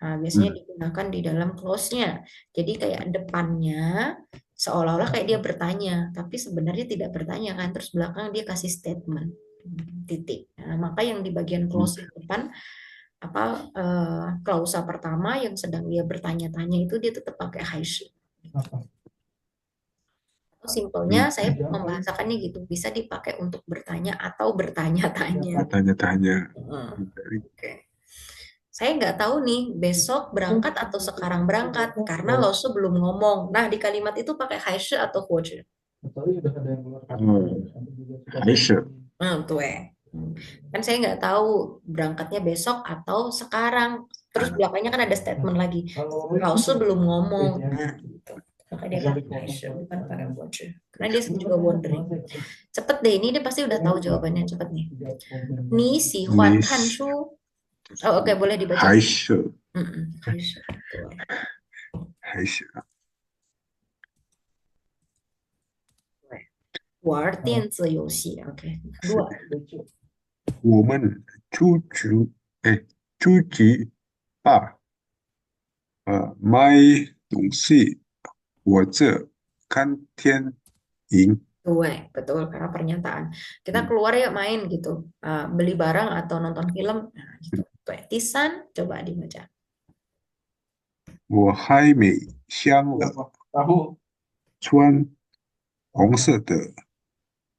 Nah, biasanya digunakan di dalam clause-nya. Jadi kayak depannya seolah-olah kayak dia bertanya, tapi sebenarnya tidak bertanya kan. Terus belakang dia kasih statement. Titik. Nah, maka yang di bagian clause yang depan apa klausa pertama yang sedang dia bertanya-tanya itu dia tetap pakai haishi. Apa? Atau simpelnya saya membahasakannya gitu, bisa dipakai untuk bertanya atau bertanya-tanya. Bertanya-tanya. Oke. Saya nggak tahu nih besok berangkat atau sekarang berangkat karena Lausu belum ngomong. Nah, di kalimat itu pakai haishe atau hoje. Kecuali udah ada yang keluar kata. Haishe. Tuh kan saya nggak tahu berangkatnya besok atau sekarang. Terus belakangnya kan ada statement lagi. Lausu belum ngomong. Nah, gitu. Maka dia pakai haishe, bukan pakai hoje. Karena dia juga wondering. Cepet deh, ini dia pasti udah tahu jawabannya. Cepet nih. Ni si Huan Han Shu. Oh, oke, boleh dibaca. Haishe. Haishe. Haishe. 玩电子游戏，OK。2，我们出去吧，买东西或者看电影。 betul karena pernyataan. Kita keluar ya main gitu, beli barang atau nonton film, nah, gitu. Tisan, coba dibaca. 我还没想了， Tahu. 穿红色的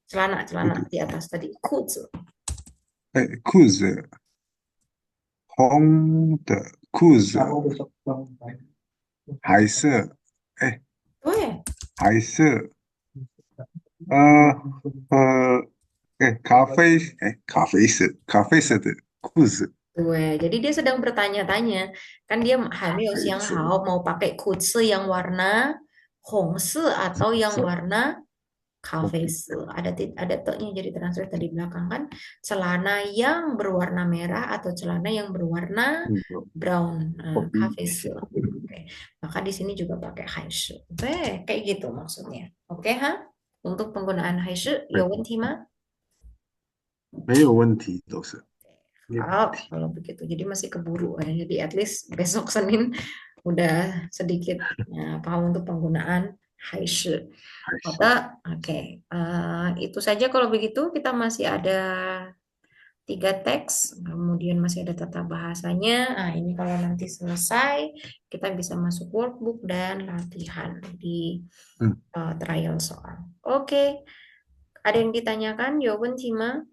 Celana di atas tadi, kuzu. 裤子，红的裤子， Tahu besok bangun pagi. 白色， 白色，咖啡色的裤子， Jadi dia sedang bertanya-tanya. Kan dia hamil siang hao mau pakai kutsu yang warna hongse atau yang warna kafese. Ada te-nya jadi translate tadi belakang kan. Celana yang berwarna merah atau celana yang berwarna brown, kafese. Oke. Maka di sini juga pakai haishe. Kayak gitu maksudnya. Oke, ha? Untuk penggunaan haishe,有问题吗？没有问题，都是。 Kalau begitu, jadi masih keburu ya. Jadi at least besok Senin udah sedikit paham untuk penggunaan haishe. Oke. Itu saja kalau begitu. Kita masih ada 3 teks, kemudian masih ada tata bahasanya. Nah, ini kalau nanti selesai, kita bisa masuk workbook dan latihan di trial soal. Oke. Ada yang ditanyakan? Jawaban Tima?